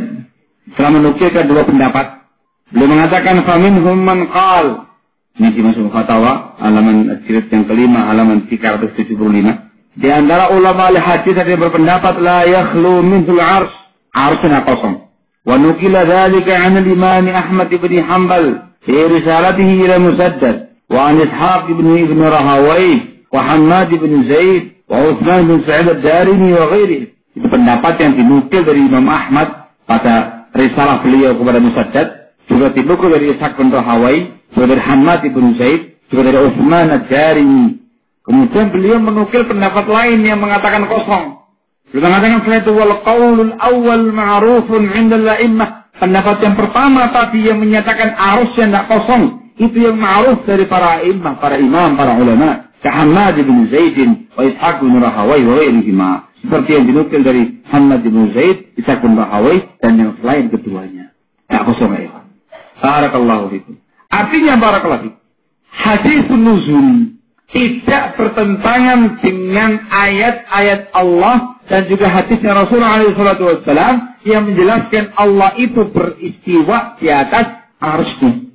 setelah menukilkan dua pendapat, beliau mengatakan faminhum man qal. Ini di Majmu' Fatawa halaman jilid yang kelima halaman 375. Di antara ulama al-hadis ada yang berpendapat la yakhlu minhul arsy, arsy-nya kosong. Wa nukila dzalika 'an al-Imam Ahmad bin Hanbal fi risalatihi ila Musaddad wa 'an Ishaq ibn Rahawayh wa Hammad bin Zaid wa Utsman bin Sa'id ad-Darimi wa ghairihi. Itu pendapat yang dinukil dari Imam Ahmad pada risalah beliau kepada Musaddad, juga dinukil dari Ishaq bin Rahawayh, juga dari Hammad bin Zaid, juga dari Utsman ad-Darimi. Kemudian beliau menukil pendapat lain yang mengatakan kosong. Beliau mengatakan itu wal qaulul awwal ma'rufun 'inda al-a'immah. Pendapat yang pertama tadi yang menyatakan arusnya tidak kosong, itu yang ma'ruf dari para imam, para ulama. Hammad bin Zaid wa Ishaq bin Rahawayh wa ghairihima. Seperti yang dinukil dari Hammad bin Zaid, Ishaq bin Rahawayh dan yang selain keduanya. Tidak kosong ya. Barakallahu fikum. Artinya barakallahu fikum. Hadisun nuzul tidak bertentangan dengan ayat-ayat Allah dan juga hadisnya Rasulullah SAW yang menjelaskan Allah itu beristiwa di atas arsy.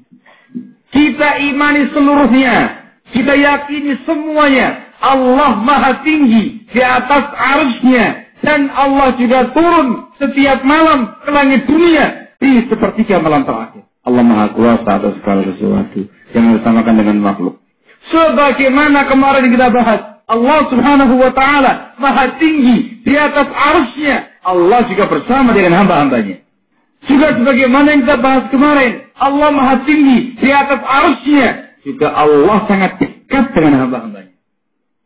Kita imani seluruhnya, kita yakini semuanya. Allah maha tinggi di atas arsy-Nya dan Allah juga turun setiap malam ke langit dunia di sepertiga malam terakhir. Allah maha kuasa atas segala sesuatu yang disamakan dengan makhluk. Sebagaimana kemarin kita bahas, Allah Subhanahu wa Ta'ala maha tinggi di atas arsy-Nya. Allah juga bersama dengan hamba-hambanya. Juga sebagaimana yang kita bahas kemarin, Allah maha tinggi di atas arsy-Nya. Juga Allah sangat dekat dengan hamba-hambanya.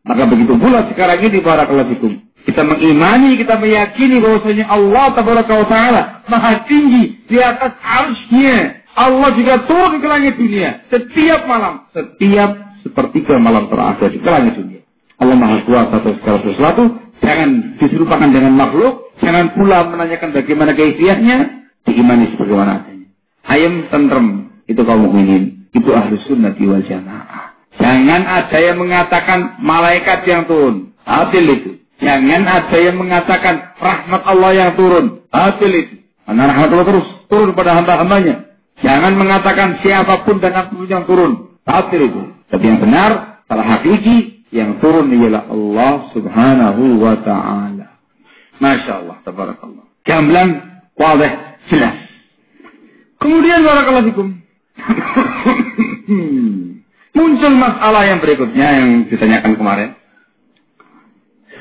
Maka begitu pula sekarang ini barakallahu fikum. Kita mengimani, kita meyakini bahwasanya Allah Tabaraka wa Ta'ala maha tinggi di atas arsy-Nya. Allah juga turun ke langit dunia setiap malam, setiap sepertiga malam terakhir di langit dunia. Allah maha kuasa atas segala sesuatu. Jangan diserupakan dengan makhluk. Jangan pula menanyakan bagaimana kaifiahnya. Diimani sebagaimana adanya. Ayam tentrem, itu kaum mukminin, itu ahli sunnah wal jamaah. Jangan ada yang mengatakan malaikat yang turun, batil itu. Jangan ada yang mengatakan rahmat Allah yang turun, batil itu. Karena rahmat Allah terus turun pada hamba-hambanya. Jangan mengatakan siapapun dan apapun yang turun, batil itu. Tapi yang benar, salah hakiki, yang turun ialah Allah Subhanahu wa Ta'ala. Masya Allah, tabarakallah. Gamblang, wadih, jelas. Kemudian barakallahu fikum. Muncul masalah yang berikutnya yang ditanyakan kemarin.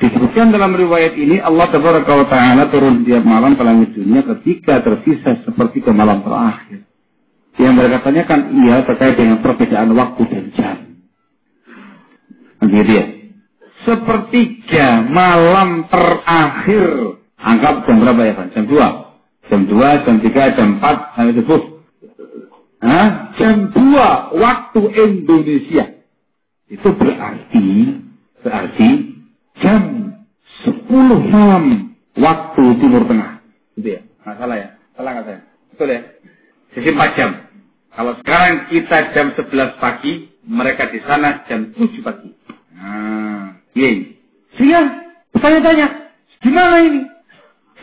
Disebutkan dalam riwayat ini, Allah Tabaraka wa Ta'ala turun setiap malam ke langit dunia ketika tersisa seperti ke malam terakhir. Yang mereka tanyakan iya terkait dengan perbedaan waktu dan jam. Begitu ya. Sepertiga malam terakhir. Anggap jam berapa ya Pak? Jam 2. Jam 2, jam 3, jam 4 sampai subuh. Jam 2 waktu Indonesia. Itu berarti jam 10 malam waktu Timur Tengah. Gitu ya. Nggak salah ya? Salah nggak saya? Betul ya? Jadi 4 jam. Kalau sekarang kita jam 11 pagi, mereka di sana jam 7 pagi. Iya. Sehingga tanya-tanya, gimana ini?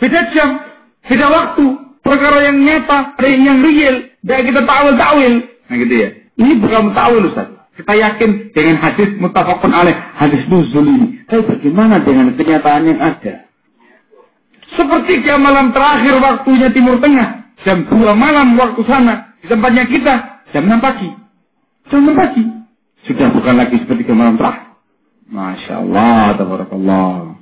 Beda jam, beda waktu, perkara yang nyata, yang real, dan kita ta'wil. Nah gitu ya. Ini bukan ta'wil Ustaz. Kita yakin dengan hadis muttafaqun alaih, hadis nuzul ini. Tapi bagaimana dengan kenyataan yang ada? Sepertiga malam terakhir waktunya Timur Tengah, jam 2 malam waktu sana. Di tempatnya kita, jam 6 pagi. Jam 6 pagi. Sudah bukan lagi seperti ke malam terakhir. Masya Allah, tabarakallah.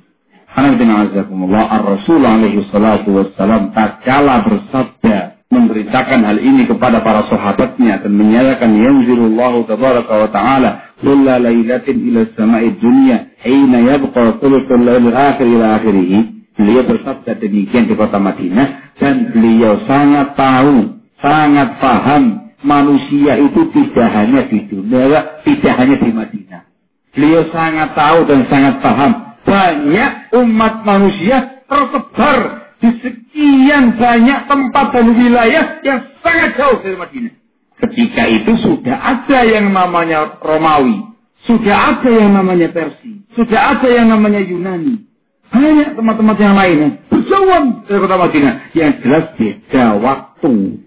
Alhamdulillah, Ar-Rasul alaihi salatu wassalam tatkala bersabda, memberitakan hal ini kepada para sahabatnya dan menyatakan yanzilullahu tabaraka wa ta'ala kulla lailatin ila sama'id dunya hina yabqa thuluthul lailil akhir ila akhirih. Beliau bersabda demikian di kota Madinah, dan beliau sangat tahu, sangat paham manusia itu tidak hanya di dunia, tidak hanya di Madinah. Beliau sangat tahu dan sangat paham banyak umat manusia tersebar di sekian banyak tempat dan wilayah yang sangat jauh dari Madinah. Ketika itu sudah ada yang namanya Romawi, sudah ada yang namanya Persia, sudah ada yang namanya Yunani. Banyak tempat-tempat yang lainnya berjauhan dari kota Madinah. Yang jelas beda waktu.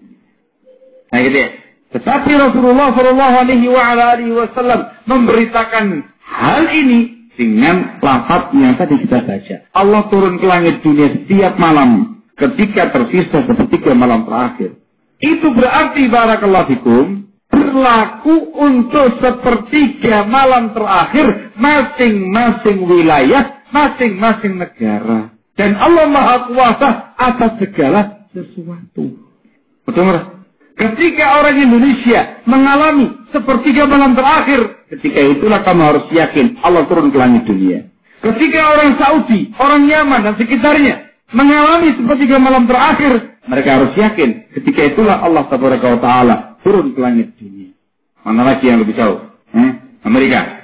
Nah gitu ya. Tetapi Rasulullah SAW memberitakan hal ini dengan lafaz yang tadi kita baca. Allah turun ke langit dunia setiap malam ketika tersisa sepertiga malam terakhir. Itu berarti barakallahu fikum berlaku untuk sepertiga malam terakhir masing-masing wilayah, masing-masing negara. Dan Allah Maha Kuasa atas segala sesuatu. Betul nggak? Ketika orang Indonesia mengalami sepertiga malam terakhir, ketika itulah kamu harus yakin Allah turun ke langit dunia. Ketika orang Saudi, orang Yaman dan sekitarnya mengalami sepertiga malam terakhir, mereka harus yakin ketika itulah Allah Taala turun ke langit dunia. Mana lagi yang lebih jauh? Amerika.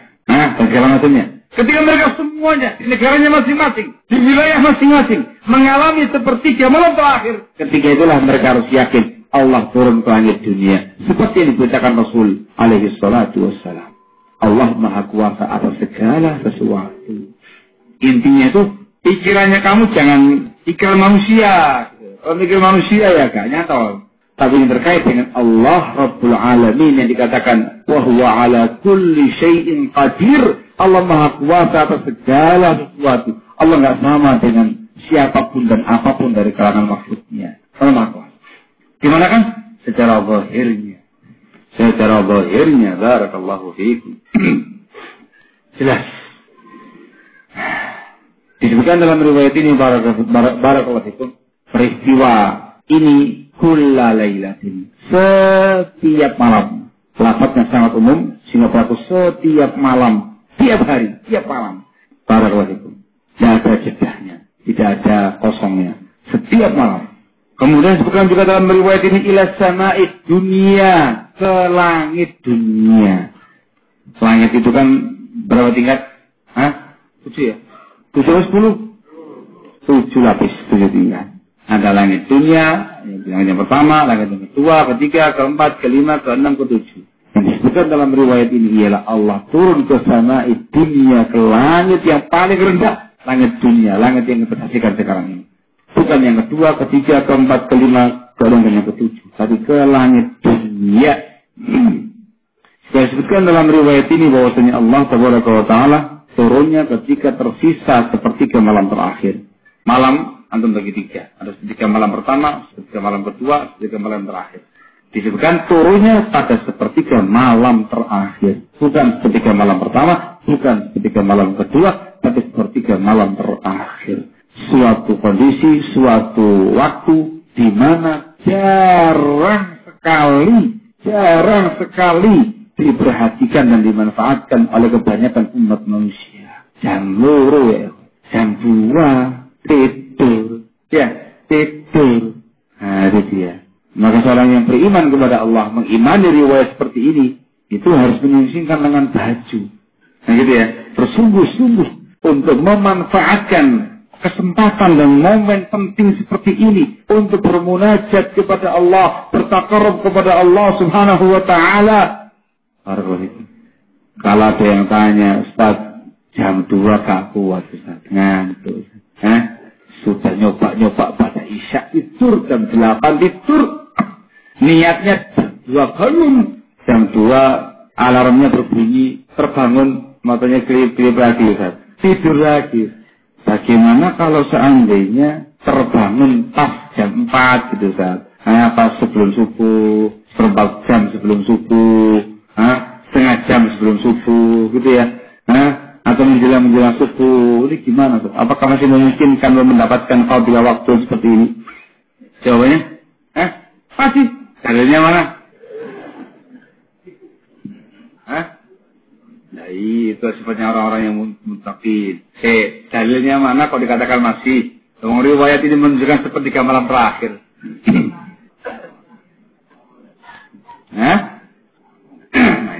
Segala macamnya. Ketika mereka semuanya di negaranya masing-masing, di wilayah masing-masing mengalami sepertiga malam terakhir, ketika itulah mereka harus yakin Allah turun ke langit dunia. Seperti yang diberitakan Rasul alaihi salatu wassalam. Allah Maha Kuasa atas segala sesuatu. Intinya itu, pikirannya kamu jangan pikir manusia. Kalau pikir manusia ya gak nyata. Tapi yang terkait dengan Allah Rabbul Alamin yang dikatakan, wa huwa ala kulli syai'in qadir. Allah Maha Kuasa atas segala sesuatu. Allah gak sama dengan siapapun dan apapun dari kalangan makhluknya. Allah Maha Kuasa. Gimana kan? Secara zahirnya. Secara zahirnya. Barakallahu fiikum. Jelas. Disebutkan dalam riwayat ini barakallahu fiikum. Peristiwa ini kulla lailatin. Setiap malam. Lafadznya sangat umum. Sehingga berlaku setiap malam. Tiap hari. Tiap malam. Barakallahu fiikum. Tidak ada jedahnya. Tidak ada kosongnya. Setiap malam. Kemudian disebutkan juga dalam riwayat ini ila sama'id dunia, ke langit dunia. Langit itu kan berapa tingkat? 7 ya? 7 atau 10? 7 lapis, 7 tingkat. Ada langit dunia, yang pertama, langit yang kedua, ketiga, keempat, kelima, keenam, ketujuh. Yang disebutkan dalam riwayat ini ialah Allah turun ke sama'id dunia, ke langit yang paling rendah, langit dunia, langit yang kita saksikan sekarang ini. Bukan yang kedua, ketiga, keempat, kelima, keenam, dan yang ketujuh. Tapi ke langit dunia. Saya sebutkan dalam riwayat ini bahwasanya Allah Taala turunnya ketika tersisa sepertiga malam terakhir. Malam antum bagi tiga. Ada sepertiga malam pertama, sepertiga malam kedua, sepertiga malam terakhir. Disebutkan turunnya pada sepertiga malam terakhir. Bukan sepertiga malam pertama, bukan sepertiga malam kedua, tapi sepertiga malam terakhir. Suatu kondisi, suatu waktu di mana jarang sekali diperhatikan dan dimanfaatkan oleh kebanyakan umat manusia. Jam loro ya, jam 2 tidur, ya tidur. Nah itu dia. Maka seorang yang beriman kepada Allah, mengimani riwayat seperti ini, itu harus menyisingkan dengan baju. Nah gitu ya, bersungguh-sungguh untuk memanfaatkan kesempatan dan momen penting seperti ini untuk bermunajat kepada Allah, bertakarrub kepada Allah Subhanahu wa taala. Kalau ada yang tanya, Ustaz, jam 2 gak kuat Ustaz, ngantuk. Sudah nyoba-nyoba pada Isya tidur, jam 8 tidur. Niatnya jam 2 bangun, jam 2 alarmnya berbunyi, terbangun, matanya kelip-kelip lagi Ustaz. Tidur lagi. Bagaimana kalau seandainya terbangun pas jam 4 gitu Ustaz? Pas sebelum subuh, 4 jam sebelum subuh, setengah jam sebelum subuh gitu ya. Atau menjelang subuh, ini gimana Ustaz? Apakah masih memungkinkan mendapatkan fadilah waktu seperti ini? Jawabannya? Pasti. Dalilnya mana? Itu sifatnya orang-orang yang muttaqin. Dalilnya mana kalau dikatakan masih? Riwayat ini menunjukkan sepertiga malam terakhir. Nah,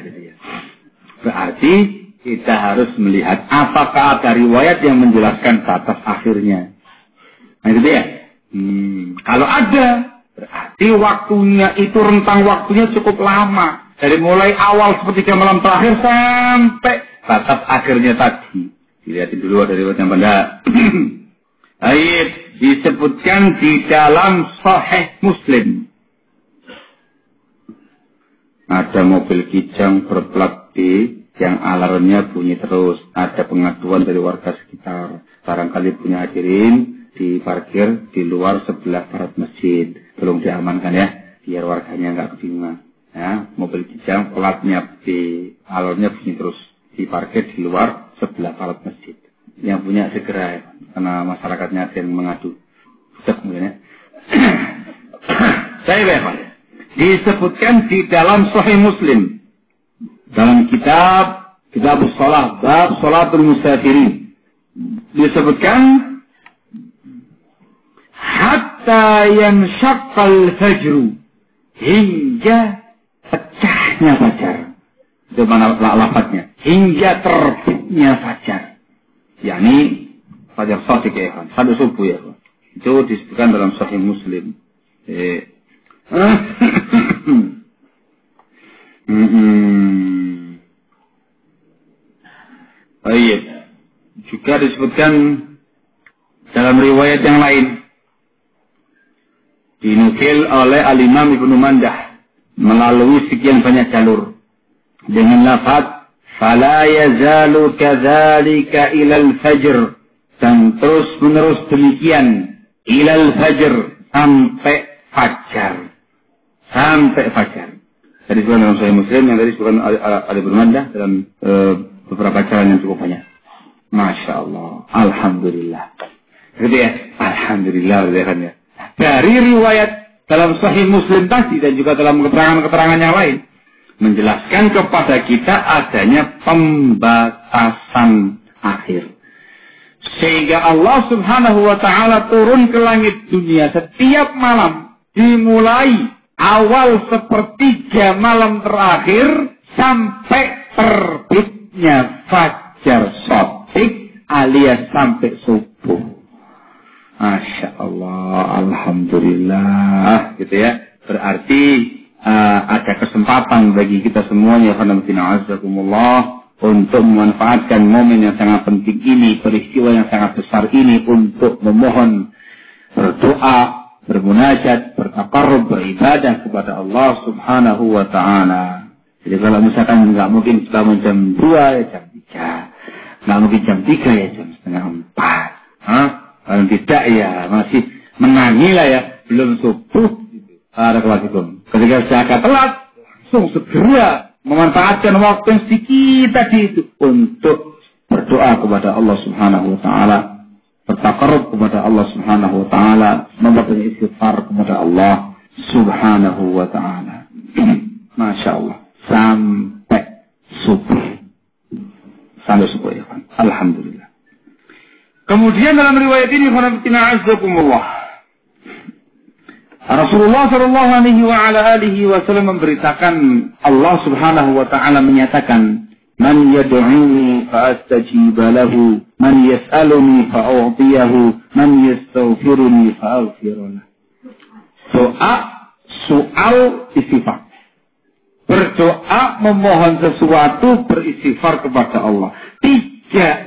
itu dia. Berarti kita harus melihat apakah ada riwayat yang menjelaskan batas akhirnya. Nah itu dia. Kalau ada, berarti waktunya itu rentang waktunya cukup lama. Dari mulai awal sepertiga malam terakhir sampai batas akhirnya tadi. Dilihat dulu ada riwayat yang pada. Baik, disebutkan di dalam Sahih Muslim. Ada mobil kijang berplat B yang alarmnya bunyi terus. Ada pengaduan dari warga sekitar. Barangkali punya hadirin diparkir di luar sebelah barat masjid. Belum diamankan ya, biar warganya nggak kebingungan. Ya, mobil kijang platnya B, alarmnya bunyi terus. Diparkir di luar sebelah barat masjid. Yang punya segera ya, karena masyarakatnya ada yang mengadu. Budak mungkin ya. Saya bebas. Disebutkan di dalam Sahih Muslim. Dalam kitab Shalah, bab Shalatul Musafirin. Disebutkan hatta yanshaqqal fajru, hingga pecahnya fajar. Itu mana lafadznya? Hingga terbitnya fajar. yakni fajar shadiq ya kan, pada subuh ya kan. Itu disebutkan dalam Sahih Muslim. Baik. Juga disebutkan dalam riwayat yang lain. Dinukil oleh Al-Imam Ibnu Mandah melalui sekian banyak jalur dengan lafaz fala yazalu kadzalika ilal fajr, dan terus menerus demikian ilal fajr, sampai fajar. Sampai fajar. Tadi disebutkan dalam Sahih Muslim, yang tadi disebutkan oleh Ibnu Mandah dalam beberapa jalan yang cukup banyak. Masya Allah, alhamdulillah. Gitu ya, alhamdulillah ya. Dari riwayat dalam Sahih Muslim tadi dan juga dalam keterangan-keterangan yang lain menjelaskan kepada kita adanya pembatasan akhir. Sehingga Allah Subhanahu wa taala turun ke langit dunia setiap malam, dimulai awal sepertiga malam terakhir sampai terbitnya fajar shadiq alias sampai subuh. Masya Allah, alhamdulillah, gitu ya. Berarti ada kesempatan bagi kita semuanya, azakumullah, untuk memanfaatkan momen yang sangat penting ini, peristiwa yang sangat besar ini, untuk memohon, berdoa, bermunajat, bertaqarrub, beribadah kepada Allah Subhanahu wa taala. Jadi kalau misalkan nggak mungkin bangun jam 2 ya jam 3, nggak mungkin jam 3 ya jam setengah 4. Kalau tidak ya masih menangi lah ya, belum subuh. Assalamualaikum. Ketika saya agak telat, langsung segera memanfaatkan waktu yang sedikit tadi itu untuk berdoa kepada Allah Subhanahu wa taala, bertaqarrub kepada Allah Subhanahu wa taala, membaca istighfar kepada Allah Subhanahu wa taala. Masya Allah, sampai subuh. Sampai subuh ya kan. Alhamdulillah. Kemudian dalam riwayat ini Rasulullah sallallahu alaihi wasallam memberitakan, Allah Subhanahu wa taala menyatakan, "Man yad'uni fa astajiba lahu, man yas'aluni fa u'tiyahu, man yastaghfiruni fa aghfir lahu." Soal istighfar. Berdoa memohon sesuatu, beristighfar kepada Allah. Tiga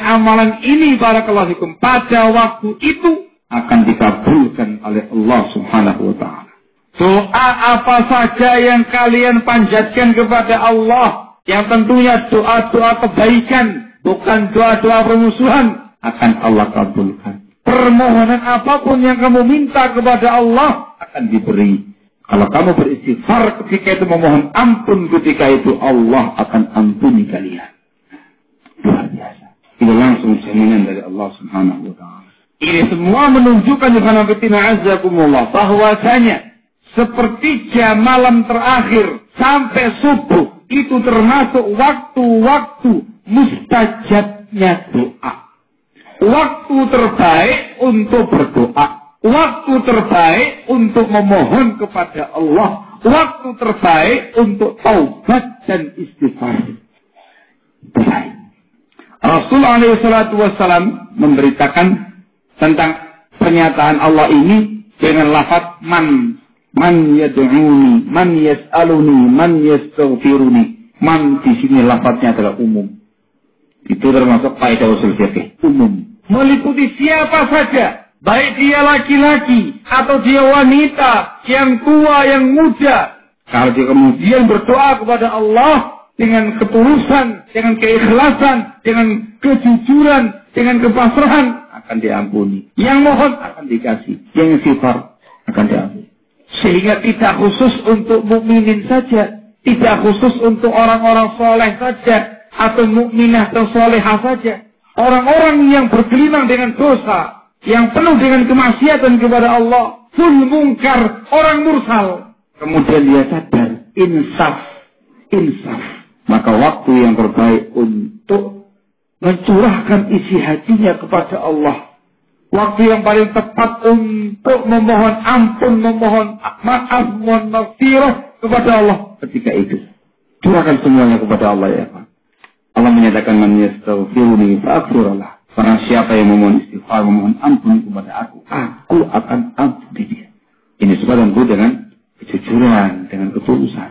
amalan ini barakallahu fikum pada waktu itu akan dikabulkan oleh Allah Subhanahu wa taala. Doa apa saja yang kalian panjatkan kepada Allah, yang tentunya doa-doa kebaikan, bukan doa-doa permusuhan, akan Allah kabulkan. Permohonan apapun yang kamu minta kepada Allah akan diberi. Kalau kamu beristighfar ketika itu, memohon ampun ketika itu, Allah akan ampuni kalian. Luar biasa. Itu langsung jaminan dari Allah Subhanahu wa taala. Ini semua menunjukkan bahwasanya sepertiga malam terakhir sampai subuh itu termasuk waktu-waktu mustajabnya doa. waktu terbaik untuk berdoa, waktu terbaik untuk memohon kepada Allah, waktu terbaik untuk taubat dan istighfar. Baik. Rasul SAW memberitakan tentang pernyataan Allah ini dengan lafaz man yad'uni, man yas'aluni, man yastaghfiruni. Man di sini lafaznya adalah umum. Itu termasuk kaidah usul fikih, umum. Meliputi siapa saja, baik dia laki-laki atau dia wanita, yang tua, yang muda. Kalau dia kemudian berdoa kepada Allah dengan ketulusan, dengan keikhlasan, dengan kejujuran, dengan kepasrahan, akan diampuni. Yang mohon akan dikasih, yang istighfar akan diampuni. Sehingga tidak khusus untuk mukminin saja, tidak khusus untuk orang-orang soleh saja, atau mukminah atau solehah saja. Orang-orang yang bergelimang dengan dosa, yang penuh dengan kemaksiatan kepada Allah, ful mungkar, orang mursal. Kemudian dia sadar, insaf. Maka waktu yang terbaik untuk mencurahkan isi hatinya kepada Allah. Waktu yang paling tepat untuk memohon ampun, memohon maaf, memohon maghfirah kepada Allah. Ketika itu, curahkan semuanya kepada Allah ya Pak. Allah menyatakan man yastaghfiruni fa'aghfirullah. Barang siapa yang memohon istighfar, memohon ampun kepada aku akan ampuni dia. Ini semua tentu dengan kejujuran, dengan ketulusan.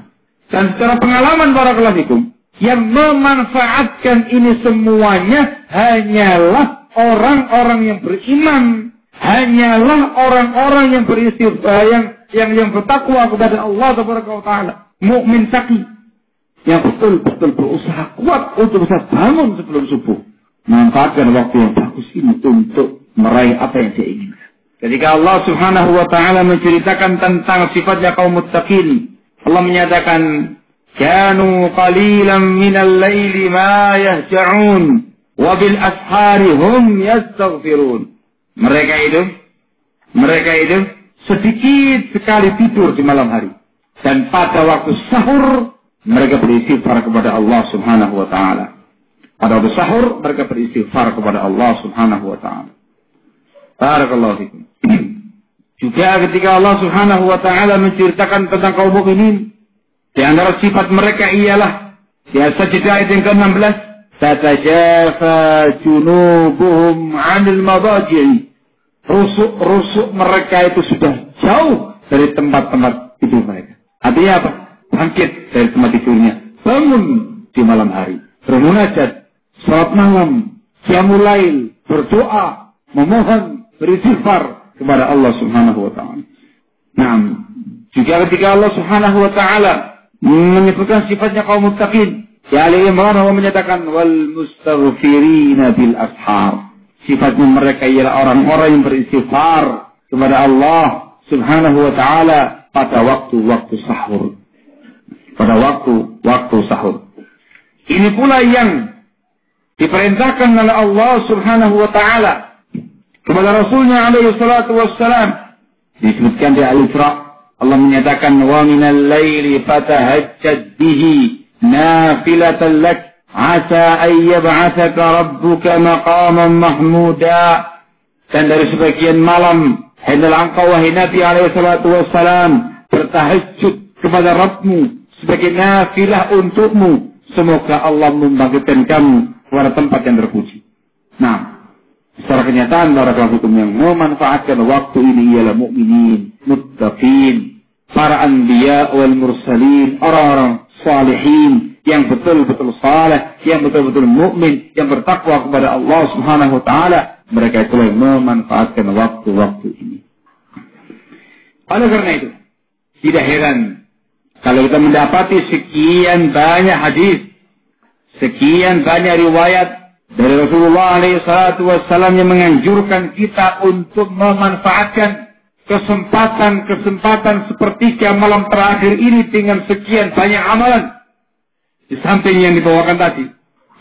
Dan secara pengalaman para kelasikum, yang memanfaatkan ini semuanya hanyalah orang-orang yang beriman, hanyalah orang-orang yang beristighfar, yang bertakwa kepada Allah Taala, mukmin taqi, yang betul-betul berusaha kuat untuk bisa bangun sebelum subuh, manfaatkan waktu yang bagus ini untuk meraih apa yang dia inginkan. Ketika Allah Subhanahu wa taala menceritakan tentang sifatnya kaum muttaqin, Allah menyatakan, "Kanu qalilan minal laili ma yahja'un wa bil ashari hum yastaghfirun." Mereka itu sedikit sekali tidur di malam hari, dan pada waktu sahur mereka beristighfar kepada Allah Subhanahu wa taala. Pada waktu sahur mereka beristighfar kepada Allah Subhanahu wa taala. Barakallahu fikum. Juga ketika Allah Subhanahu wa taala menceritakan tentang kaum mukminin, di antara sifat mereka ialah di As-Sajdah ayat yang ke-16, tatajafa junubuhum 'anil madaji'i. Rusuk-rusuk mereka itu sudah jauh dari tempat-tempat tidur mereka. Artinya apa? Bangkit dari tempat tidurnya, bangun di malam hari, bermunajat, salat malam, qiyamul lail, berdoa, memohon, beristighfar kepada Allah Subhanahu wa taala. Nah, juga ketika Allah Subhanahu wa taala menyebutkan sifatnya kaum muttaqin, ya Ali Imran Allah menyatakan wal mustaghfirina bil ashar. Sifatnya mereka ialah orang-orang yang beristighfar kepada Allah Subhanahu wa taala pada waktu-waktu sahur. Pada waktu sahur. Ini pula yang diperintahkan oleh Allah Subhanahu wa taala kepada Rasulnya alaihi salatu wassalam. Disebutkan di Al-Isra, Allah menyatakan wa minal laili fatahajjad bihi nafilatan lak asa an yab'atsaka rabbuka maqaman mahmuda. Dan dari sebagian malam hendaklah engkau wahai Nabi alaihi salatu wassalam bertahajud kepada Rabbmu sebagai nafilah untukmu, semoga Allah membangkitkan kamu kepada tempat yang terpuji. Nah, secara kenyataan para hukum yang memanfaatkan waktu ini ialah mukminin, muttaqin, para anbiya wal mursalin, orang-orang salihin yang betul-betul saleh, yang betul-betul mukmin, yang bertakwa kepada Allah Subhanahu wa taala. Mereka itu yang memanfaatkan waktu-waktu ini. Oleh karena itu, tidak heran kalau kita mendapati sekian banyak hadis, sekian banyak riwayat dari Rasulullah SAW yang menganjurkan kita untuk memanfaatkan kesempatan sepertiga malam terakhir ini dengan sekian banyak amalan. Di samping yang dibawakan tadi,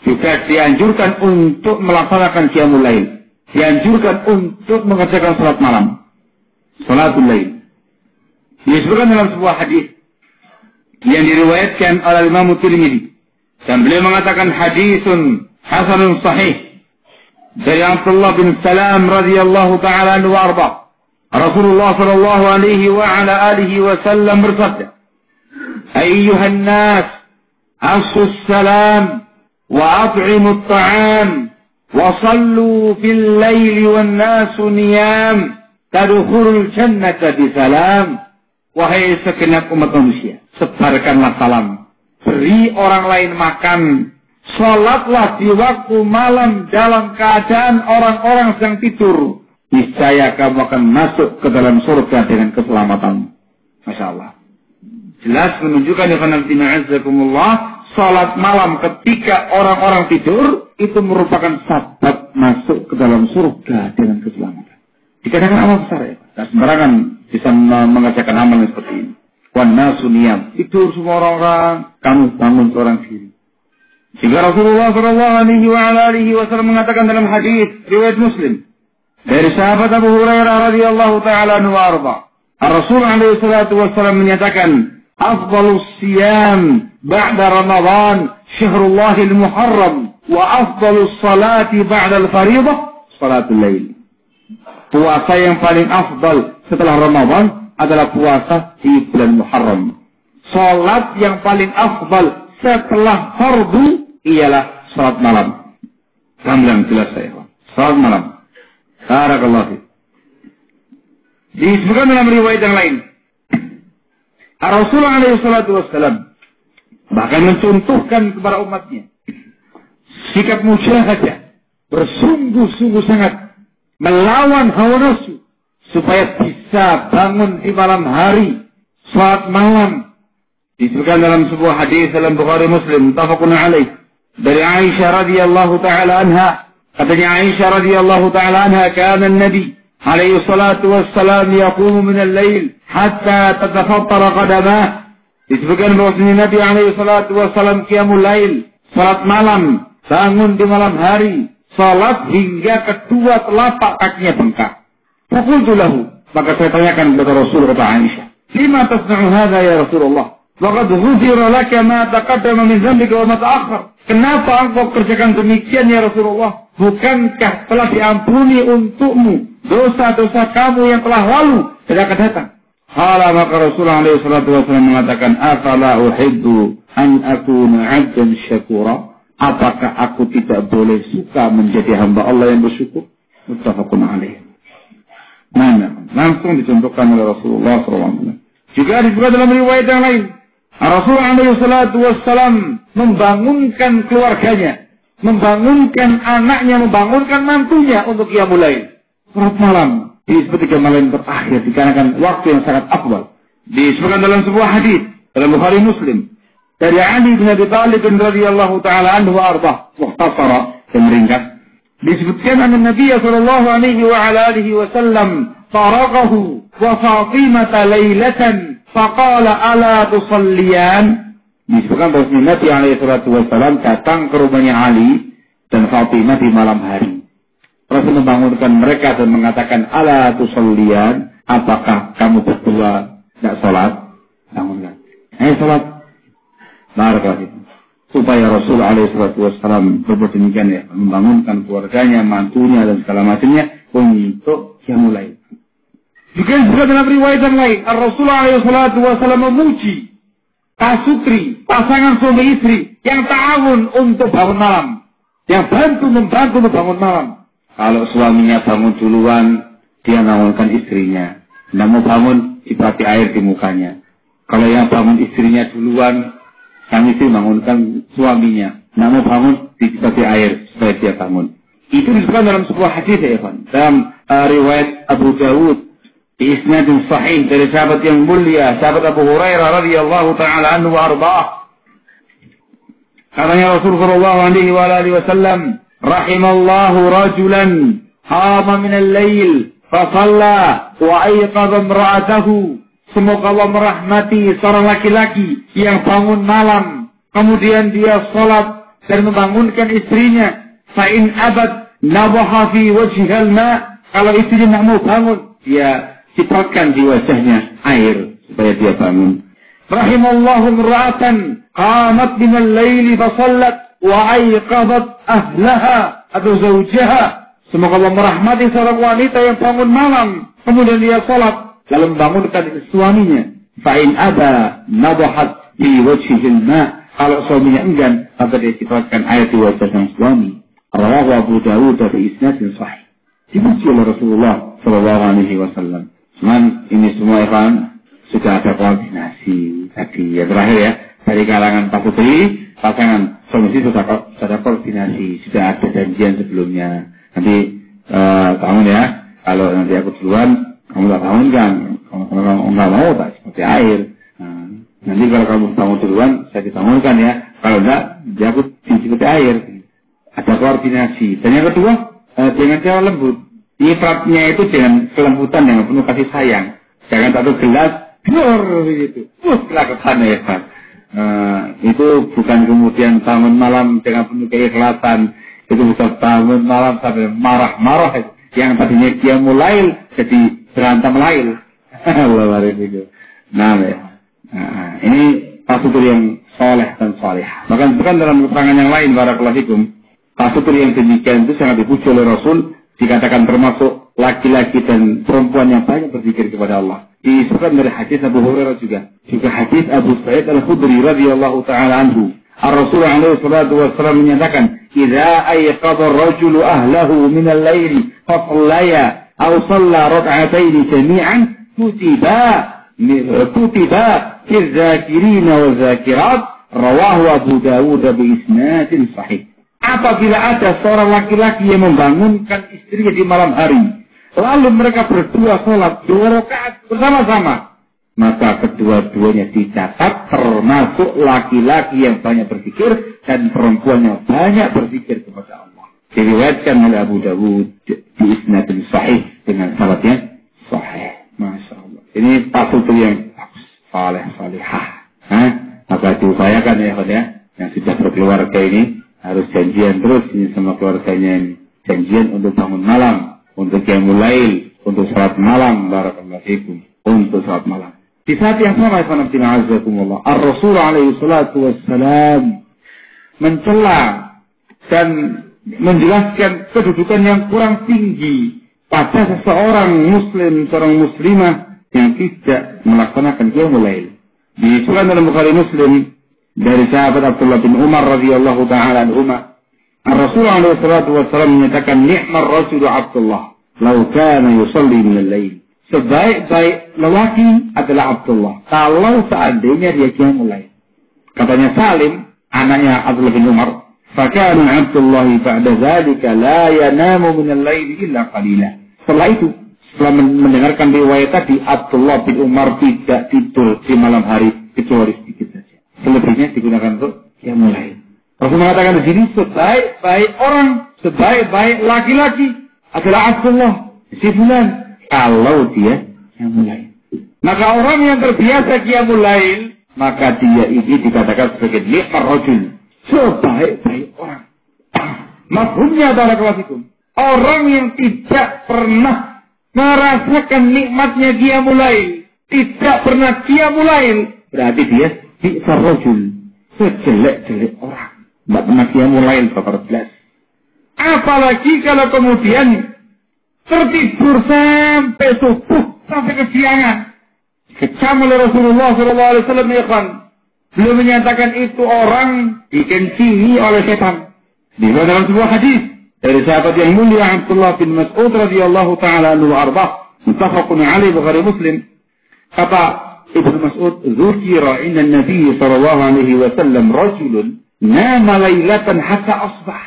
juga dianjurkan untuk melaksanakan qiyamul lail, dianjurkan untuk mengerjakan salat malam, salatul lail. Disebutkan dalam sebuah hadis yang diriwayatkan oleh Imam Tirmidzi, dan beliau mengatakan hadisun hasanun sahih, dari Abdullah bin Salam radhiyallahu taala anhu warda. Rasulullah sallallahu alaihi wa ala alihi wasallam bersabda, "Ayyuhan nas, afsus salam wa at'imut ta'am wa sallu fil laili wan nasu niyam tadkhulul jannata bisalam." Wahai segenap umat manusia, sebarkanlah salam, beri orang lain makan, salatlah di waktu malam dalam keadaan orang-orang sedang tidur. Niscaya kamu akan masuk ke dalam surga dengan keselamatan. Masya Allah. Jelas menunjukkan salat malam ketika orang-orang tidur itu merupakan sabab masuk ke dalam surga dengan keselamatan. Dikatakan amal besar ya. Tak sembarangan bisa mengerjakan amal seperti ini. Wan nasu niyam. Tidur semua orang-orang, kamu bangun seorang diri. Sehingga Rasulullah SAW mengatakan dalam hadis riwayat Muslim dari sahabat Abu Hurairah radhiyallahu taala anhu arba. Rasul alaihi salatu wasallam menyatakan, "Afdhalus siyam ba'da Ramadan syahrullahil muharram wa afdhalus salati ba'da al-fariidah salatul lail." Puasa yang paling afdal setelah Ramadan adalah puasa di bulan Muharram. Salat yang paling afdal setelah fardu ialah salat malam. Gamblang jelas saya. Salat malam. Barakallahu fiik. Disebutkan dalam riwayat yang lain, Rasulullah SAW bahkan mencontohkan kepada umatnya sikap mujahadah, bersungguh-sungguh sangat melawan hawa nafsu supaya bisa bangun di malam hari, salat malam. Disebutkan dalam sebuah hadis dalam Bukhari Muslim, muttafaqun alaih, dari Aisyah radhiyallahu taala anha. Katanya Aisyah radhiyallahu taala anha, kana an-nabi alaihi salatu wassalam yaqumu min al-lail hatta tatafattara qadamah. Disebutkan bahwasanya Nabi alaihi salatu wassalam qiyamul lail, salat malam, bangun di malam hari, salat hingga kedua telapak kakinya bengkak. Faqultu lahu, maka saya tanyakan kepada Rasul, kata Aisyah, "Lima tasna'u hadza ya Rasulullah? Waqad ghufira laka ma taqaddama min dhanbika wa ma ta'akhkhar." Kenapa engkau kerjakan demikian ya Rasulullah? Bukankah telah diampuni untukmu dosa-dosa kamu yang telah lalu dan akan datang? Hala, maka Rasulullah SAW mengatakan, "Afala uhibbu an akuna 'abdan syakura?" Apakah aku tidak boleh suka menjadi hamba Allah yang bersyukur? Muttafaqun alaih. Mana? Langsung dicontohkan oleh Rasulullah SAW. Juga disebutkan dalam riwayat yang lain, Rasulullah SAW membangunkan keluarganya, membangunkan anaknya, membangunkan mantunya untuk qiyamul lail. Salat malam disebut 3 malam terakhir dikarenakan waktu yang sangat afdal. Disebutkan dalam sebuah hadis dalam Bukhari Muslim dari Ali bin Abi Thalib radhiyallahu taala anhu arba, mukhtasara dan ringkas. Disebutkan anna Nabi sallallahu alaihi wa ala alihi wasallam taraqahu wa Fatimah lailatan faqala ala tusalliyan. Disebutkan bahwa Nabi alaihi salatu wasallam datang ke rumahnya Ali dan Fatimah di malam hari. Rasul membangunkan mereka dan mengatakan, ala tusalliyan, apakah kamu berdua tidak sholat? Bangunkan. Ayo sholat. Barakallahu. Supaya Rasul alaihi salatu wasallam berbuat demikian ya, membangunkan keluarganya, mantunya dan segala macamnya untuk qiyamul lail. Juga dalam riwayat yang lain, Rasulullah alaihi salatu wasallam memuji pasutri, pasangan suami istri yang ta'awun untuk bangun malam, yang membantu untuk bangun malam. Kalau suaminya bangun duluan, dia bangunkan istrinya. Tidak mau bangun, ciprati air di mukanya. Kalau yang bangun istrinya duluan, sang istri bangunkan suaminya. Tidak mau bangun, ciprati air supaya dia bangun. Itu disebutkan dalam sebuah hadis ya, Evan. Dalam riwayat Abu Dawud, di isnadin sahih dari sahabat yang mulia, sahabat Abu Hurairah radhiyallahu taala anhu wa arba'ah. Katanya Rasulullah SAW, rahimallahu rajulan qama min al-lail fa shalla wa ayqadha imra'atahu. Semoga Allah merahmati seorang laki-laki yang bangun malam, kemudian dia salat dan membangunkan istrinya. Fa in abad nabaha fi wajhiha al-ma'. Kalau istrinya tidak mau bangun, dia cipratkan di wajahnya air supaya dia bangun. Rahimallahu imra'atan qamat min al-lail fa shallat wa ayqadat ahlaha atau zawjaha Semoga Allah merahmati seorang wanita yang bangun malam, kemudian dia sholat, lalu membangunkan suaminya. Fa'in aba nadahat bi wajhihil ma. Kalau suaminya enggan, maka dia cipratan air di wajah sang suami. Rawahu Abu Dawud dari isnadin sahih. Dipuji oleh Rasulullah sallallahu alaihi wasallam. Cuman ini semua ikhwan sudah ada koordinasi tadi. Ya terakhir ya, dari kalangan pasutri, pasangan suami istri sudah ada koordinasi, sudah ada janjian sebelumnya. Nanti bangun ya, kalau nanti aku duluan, kamu tak bangunkan. Kalau kamu nggak mau, tak seperti air. Nanti kalau kamu bangun duluan, saya dibangunkan ya. Kalau enggak, dia aku seperti air. Ada koordinasi. Dan yang kedua, dengan cara lembut. Nyifatnya itu dengan kelembutan yang penuh kasih sayang. Jangan satu gelas, biar begitu. Setelah ke sana ya Pak. Itu bukan kemudian bangun malam dengan penuh keikhlasan. Itu bukan bangun malam sampai marah-marah. Yang tadinya dia mulai jadi berantem lain. Allah itu. Nah, ini pasutur yang soleh dan soleh. Bahkan dalam keterangan yang lain, barakallahu fikum, pasutur yang demikian itu sangat dipuji oleh Rasul, dikatakan termasuk laki-laki dan perempuan yang banyak berzikir kepada Allah. Disebutkan dari hadis Abu Hurairah juga hadis Abu Sa'id Al-Khudri radhiyallahu taala anhu. Ar-Rasul alaihi salatu wassalam menyatakan, "Idza ayqadha ar-rajulu ahlahu min al-lail fa sallaya aw shalla rak'atayn jami'an kutiba fil-zakirina wal-zakirat." Rawahu Abu Dawud bi isnadin sahih. Apabila ada seorang laki-laki yang membangunkan istrinya di malam hari, lalu mereka berdua sholat 2 rakaat bersama-sama, maka kedua-duanya dicatat termasuk laki-laki yang banyak berzikir dan perempuan yang banyak berzikir kepada Allah. Diriwayatkan oleh Abu Dawud di isnadin sahih dengan sanadnya sahih. Masya Allah. Ini pasutur yang saleh-salihah. Maka diupayakan ya, yang sudah berkeluarga ini harus janjian terus ini sama keluarganya ini. Janjian untuk bangun malam, untuk qiyamul lail, untuk salat malam, barakallahu fikum, untuk salat malam. Di saat yang sama, Ar-Rasul alaihi salatu wassalam mencela dan menjelaskan kedudukan yang kurang tinggi pada seseorang muslim, seorang muslimah yang tidak melaksanakan qiyamul lail. Disebutkan dalam Bukhari Muslim dari sahabat Abdullah bin Umar radhiyallahu taala anhuma, Rasulullah alaihi salatu wasallam menyatakan, "Ni'mar rajulu Abdullah, law kana yusalli min al-lail." Sebaik-baik lelaki adalah Abdullah kalau seandainya dia qiyamul lail. Katanya Salim, anaknya Abdullah bin Umar, "Fakana Abdullah ba'da dzalika la yanamu min al-lail illa qalila." Setelah itu, setelah mendengarkan riwayat tadi, Abdullah bin Umar tidak tidur di malam hari kecuali sedikit saja. Selebihnya digunakan untuk qiyamul lail. Rasul mengatakan di sini, sebaik-baik orang, sebaik-baik laki-laki adalah Abdullah si fulan kalau dia qiyamul lail. Maka orang yang terbiasa qiyamul lail, maka dia ini dikatakan sebagai ni'mar rajul, sebaik-baik orang. Mafhumnya adalah kewasikum. Orang yang tidak pernah merasakan nikmatnya qiyamul lail, tidak pernah qiyamul lail, berarti dia ni'mar rajul, sejelek-jelek orang. Tidak pernah qiyamul lail, Bapak jelas. Apalagi kalau kemudian tertidur sampai subuh, sampai kesiangan. Kecam oleh Rasulullah SAW, ya kan? Beliau menyatakan itu orang dikencing oleh setan. Di dalam sebuah hadis dari sahabat yang mulia Abdullah bin Mas'ud radhiyallahu taala anhu arbah, muttafaqun alaihi Bukhari Muslim. Kata Ibnu Mas'ud, "Dzukira inna Nabi sallallahu alaihi wasallam rajulun nama lailatan hatta asbah."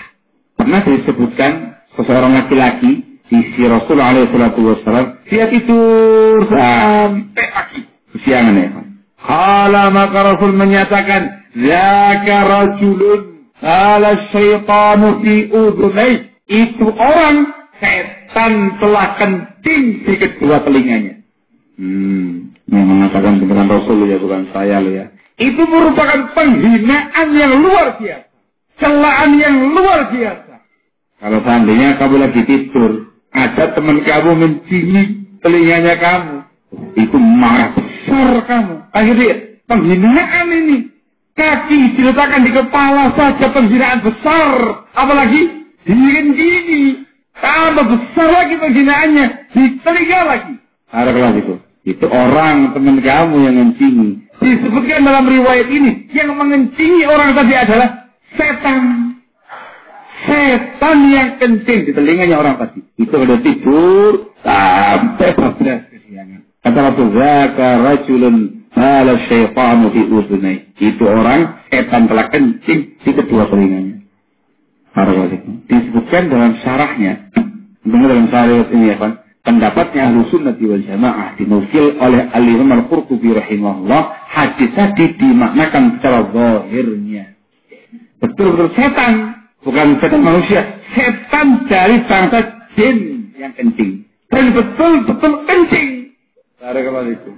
Pernah disebutkan seseorang laki-laki di sisi Rasulullah SAW, dia tidur sampai pagi, kesiangan ya. Kala maka Rasul menyatakan, "Zaka rajulun ala syaitanu fi udhunai." Itu orang, setan telah kenting di kedua telinganya. Yang mengatakan dengan Rasul ya, bukan saya loh ya. Itu merupakan penghinaan yang luar biasa, celaan yang luar biasa. Kalau seandainya kamu lagi tidur, ada teman kamu mencingik telinganya kamu, itu marah besar kamu. Akhirnya penghinaan ini, kaki diletakkan di kepala saja penghinaan besar, apalagi dingin gini. Tambah besar lagi penghinaannya. Di telinga lagi. Ada kelas itu. Itu orang teman kamu yang mengencingi. Disebutkan dalam riwayat ini. Yang mengencingi orang tadi adalah setan. Setan yang kencing di telinganya orang tadi. Itu udah tidur sampai 12 kesiangan. Kata Rasulullah, "Zaka rajulun ala syaitanu fi udhunai." Itu orang setan telah kencing di kedua telinganya. Disebutkan dalam syarahnya. Benar dalam syarah ini ya kan. Pendapatnya Ahlus Sunnah wal Jamaah dinukil oleh Al-Imam Al-Qurtubi rahimahullah. Hadis tadi dimaknakan secara zahirnya. Betul-betul setan. Bukan setan manusia. Setan dari bangsa jin yang kencing. Dan betul-betul kencing. Barakallahu itu.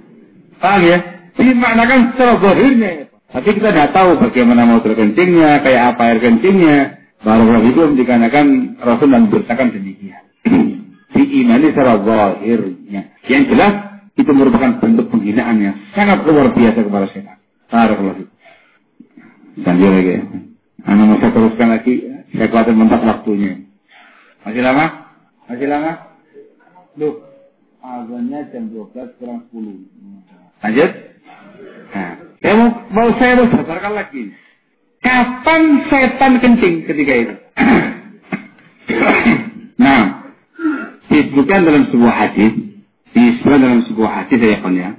Paham ya? Dimaknakan secara zahirnya. Tapi kita tidak tahu bagaimana mau terkencingnya, kayak apa air kencingnya. Barakallahu itu dikarenakan Rasul dan beritakan demikian. Diimani secara zahirnya. Yang jelas itu merupakan bentuk penghinaan yang sangat luar biasa kepada setan. Barakallahu itu. Sambil lagi ya. Anda mau saya teruskan lagi. Saya khawatir mentak waktunya. Masih lama? Masih lama? Loh. Azannya jam 12 kurang 10. Lanjut. Nah, saya mau berdasarkan lagi. Kapan setan kencing ketika itu? Nah, disebutkan dalam sebuah hadis. Disebutkan dalam sebuah hadis ya kan ya.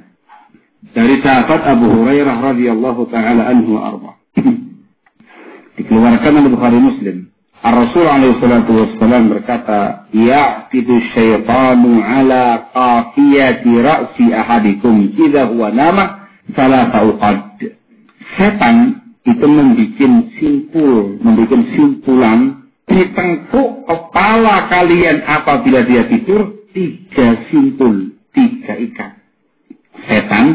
Dari sahabat Abu Hurairah radhiyallahu taala anhu arba. Dikeluarkan oleh Bukhari Muslim. Ar-Rasul alaihi salatu wassalam berkata, "Ya'qidu syaitanu ala qafiyati ra'si ahadikum idza huwa nama salasa uqad." Setan itu membuat simpulan di tengkuk kepala kalian apabila dia tidur 3 simpul, 3 ikat. Setan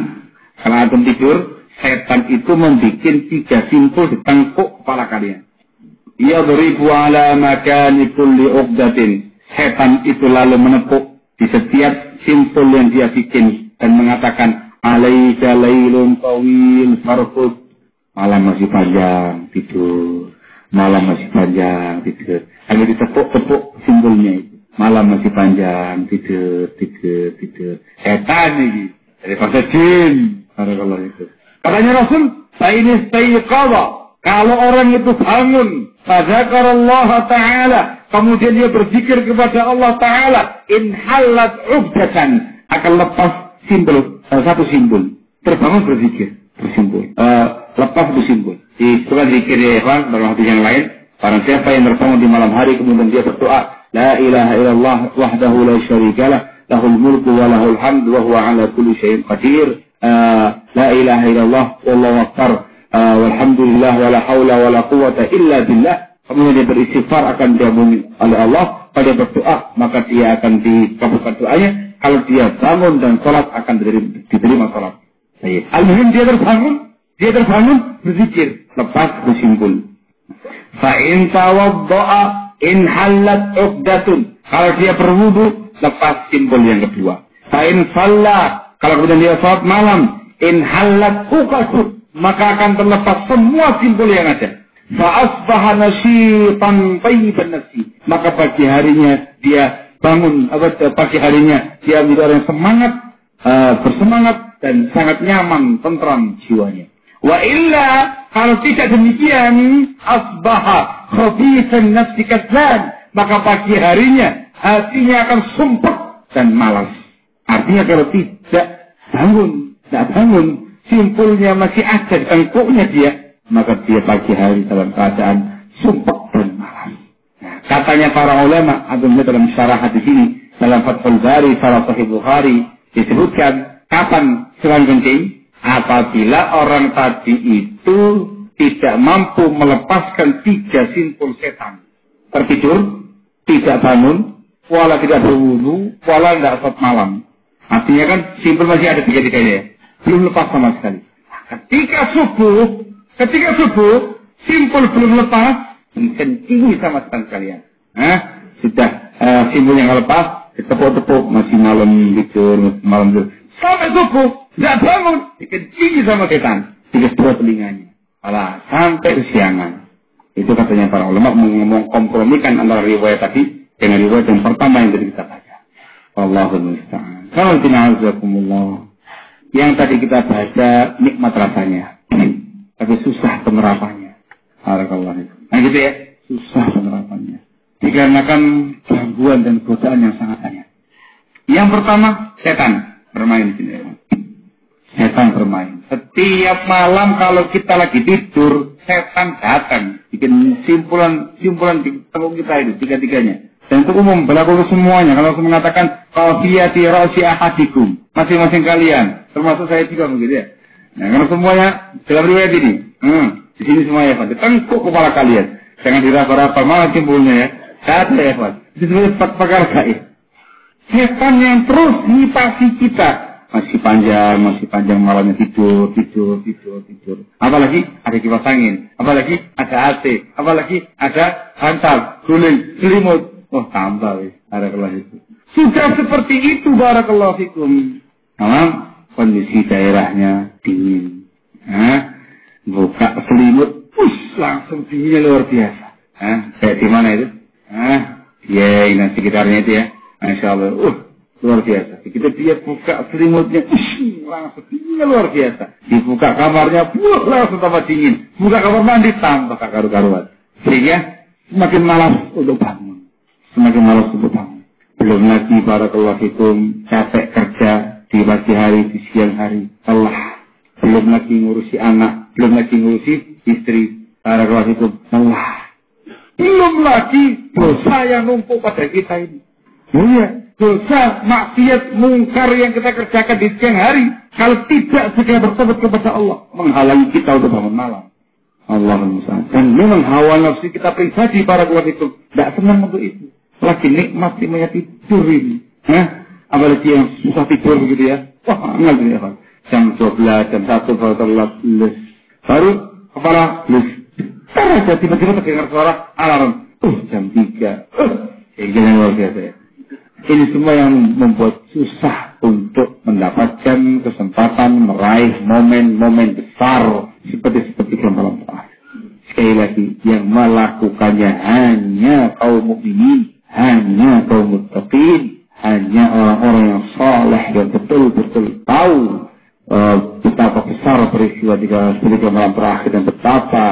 kalau antum tidur, setan itu membuat 3 simpul di tengkuk kepala kalian. Yadribu ala makani kulli uqdatin. Setan itu lalu menepuk di setiap simpul yang dia bikin dan mengatakan, "Alaika lailun tawil farqud." Malam masih panjang tidur. Malam masih panjang tidur. Hanya ditepuk-tepuk simpulnya itu. Malam masih panjang tidur. Setan ini dari bahasa jin. Barakallahu itu. Katanya Rasul, "Fa'in istayqadha." Kalau orang itu bangun, fadzakarallaha ta'ala, kemudian dia berzikir kepada Allah Ta'ala, inhalat ubdatan, akan lepas simbol, satu simbol. Terbangun berzikir, bersimbol. Lepas itu simbol. Bukan zikir ya Ikhwan, berarti yang lain. Barang siapa yang terbangun di malam hari, kemudian dia berdoa, La ilaha illallah wahdahu la syarikalah, lahul mulku wa lahul hamdu wa huwa ala kulli syai'in qadir. La ilaha illallah wallahu akbar. Walhamdulillah wala haula wala quwwata illa billah. Kemudian dia beristighfar akan diampuni oleh Allah. Kalau dia berdoa maka dia akan dikabulkan doanya. Kalau dia bangun dan sholat akan diterima sholat. Al-muhim dia terbangun berzikir lepas bersimpul. Fa in tawadda'a in halat uqdatun. Kalau dia berwudu lepas simpul yang kedua. Fa in shalla, kalau kemudian dia sholat malam, in halat uqdatun, maka akan terlepas semua simpul yang ada. Fa'asbaha nasyitan tayyiban nafsi. Maka pagi harinya dia bangun, pagi harinya dia menjadi orang semangat, bersemangat dan sangat nyaman, tentram jiwanya. Wa illa, kalau tidak demikian, asbaha khabithan nafsi kaslan. Maka pagi harinya hatinya akan sumpah dan malas. Artinya kalau tidak bangun, simpulnya masih ada di tengkuknya dia, maka dia pagi hari dalam keadaan sumpah dan malas. Nah, katanya para ulama, adanya dalam syarah hadis ini, dalam Fathul Bari, Syarah Sahih Bukhari, disebutkan kapan selang kencing? Apabila orang tadi itu tidak mampu melepaskan 3 simpul setan. Tertidur, tidak bangun, wala tidak berwudu, wala tidak sholat malam. Artinya kan simpul masih ada 3-3-nya. Belum lepas sama sekali. Ketika subuh, simpul belum lepas, kencingi sama sekalian. Sudah simpul yang lepas, ditepuk-tepuk, masih malam tidur. Sampai subuh, tidak bangun, dikencingi sama setan di kedua telinganya. Sampai kesiangan. Itu katanya para ulama mengkompromikan antara riwayat tadi dengan riwayat yang pertama yang tadi kita baca. Allahul musta'an. Kalau tina'azakumullah. Yang tadi kita baca nikmat rasanya, tapi susah penerapannya. Barakallahu. Nah gitu ya, susah penerapannya. Dikarenakan gangguan dan godaan yang sangat banyak. Yang pertama, setan bermain di sini. Setan bermain. Setiap malam kalau kita lagi tidur, setan datang, bikin simpulan di tengkuk kita itu tiga-tiganya. Dan itu umum berlaku semuanya. Kalau aku mengatakan qafiyati ra'si ahadikum, masing-masing kalian, termasuk saya juga begitu ya. Nah, karena semuanya dalam riwayat ini, di sini semuanya Pak, tengkuk kepala kalian, jangan diraba-raba malah simpulnya ya. Ada ya Pak, disebut pakar gaib. Setan yang terus nyipasi kita. Masih panjang malamnya tidur. Apalagi ada kipas angin, apalagi ada AC, apalagi ada bantal, guling, selimut. Oh tambah wis, barakallahu fikum. Sudah seperti itu barakallahu fikum. Memang kondisi daerahnya dingin. Buka selimut, langsung dinginnya luar biasa. Kayak di mana itu? Ya, ini sekitarnya itu ya. Masya Allah, luar biasa. Begitu dia buka selimutnya, langsung dinginnya luar biasa. Dibuka kamarnya, langsung tambah dingin. Buka kamar mandi, tambah karu-karuan. Sehingga semakin malas untuk bangun. Belum lagi barakallahu fikum capek kerja di pagi hari, di siang hari, lelah. Belum lagi ngurusi anak, belum lagi ngurusi istri, barakallahu fikum, lelah. Belum lagi dosa yang numpuk pada kita ini. Iya, dosa, maksiat, mungkar yang kita kerjakan di siang hari, kalau tidak segera bertobat kepada Allah, menghalangi kita untuk bangun malam. Allahumma salli. Dan memang hawa nafsu kita pribadi barakallahu fikum tidak senang untuk itu. Lagi nikmat dimana tidur ini. Apalagi yang susah tidur begitu ya. Wah, enggak ya Pak. Jam 12, jam 1 baru terlelap. Baru kepala aja tiba-tiba terdengar suara alarm. Jam 3. Ini luar biasa ya. Ini semua yang membuat susah untuk mendapatkan kesempatan meraih momen-momen besar seperti malam terakhir. Sekali lagi, yang melakukannya hanya kaum mukminin, hanya kaum muttaqin, hanya orang-orang yang saleh yang betul-betul tahu betapa besar peristiwa ketika malam terakhir dan betapa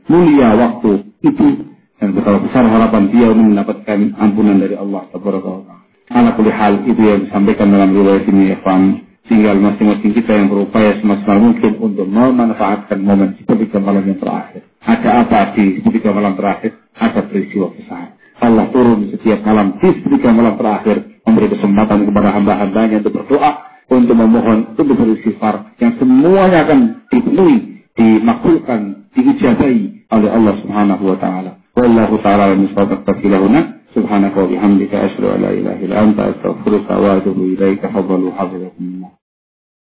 mulia waktu itu dan betapa besar harapan dia mendapatkan ampunan dari Allah Subhanahu wa taala. Ala kulli hal itu yang disampaikan dalam riwayat ini ya Pak. Tinggal masing-masing kita yang berupaya semaksimal mungkin untuk memanfaatkan momen seperti malam yang terakhir. Ada apa di seperti malam terakhir? Ada peristiwa besar. Allah turun setiap malam di seperti malam terakhir, memberi kesempatan kepada hamba-hambanya untuk berdoa, untuk memohon, untuk beristighfar, yang semuanya akan dipenuhi, dimakbulkan, diijabahi oleh Allah Subhanahu wa taala. Wallahu ta'ala al-mustaqim tafilahuna. Subhanaka wa bihamdika asyhadu an la ilaha illa anta astaghfiruka wa atubu ilaika. Fadhalu hafizakum.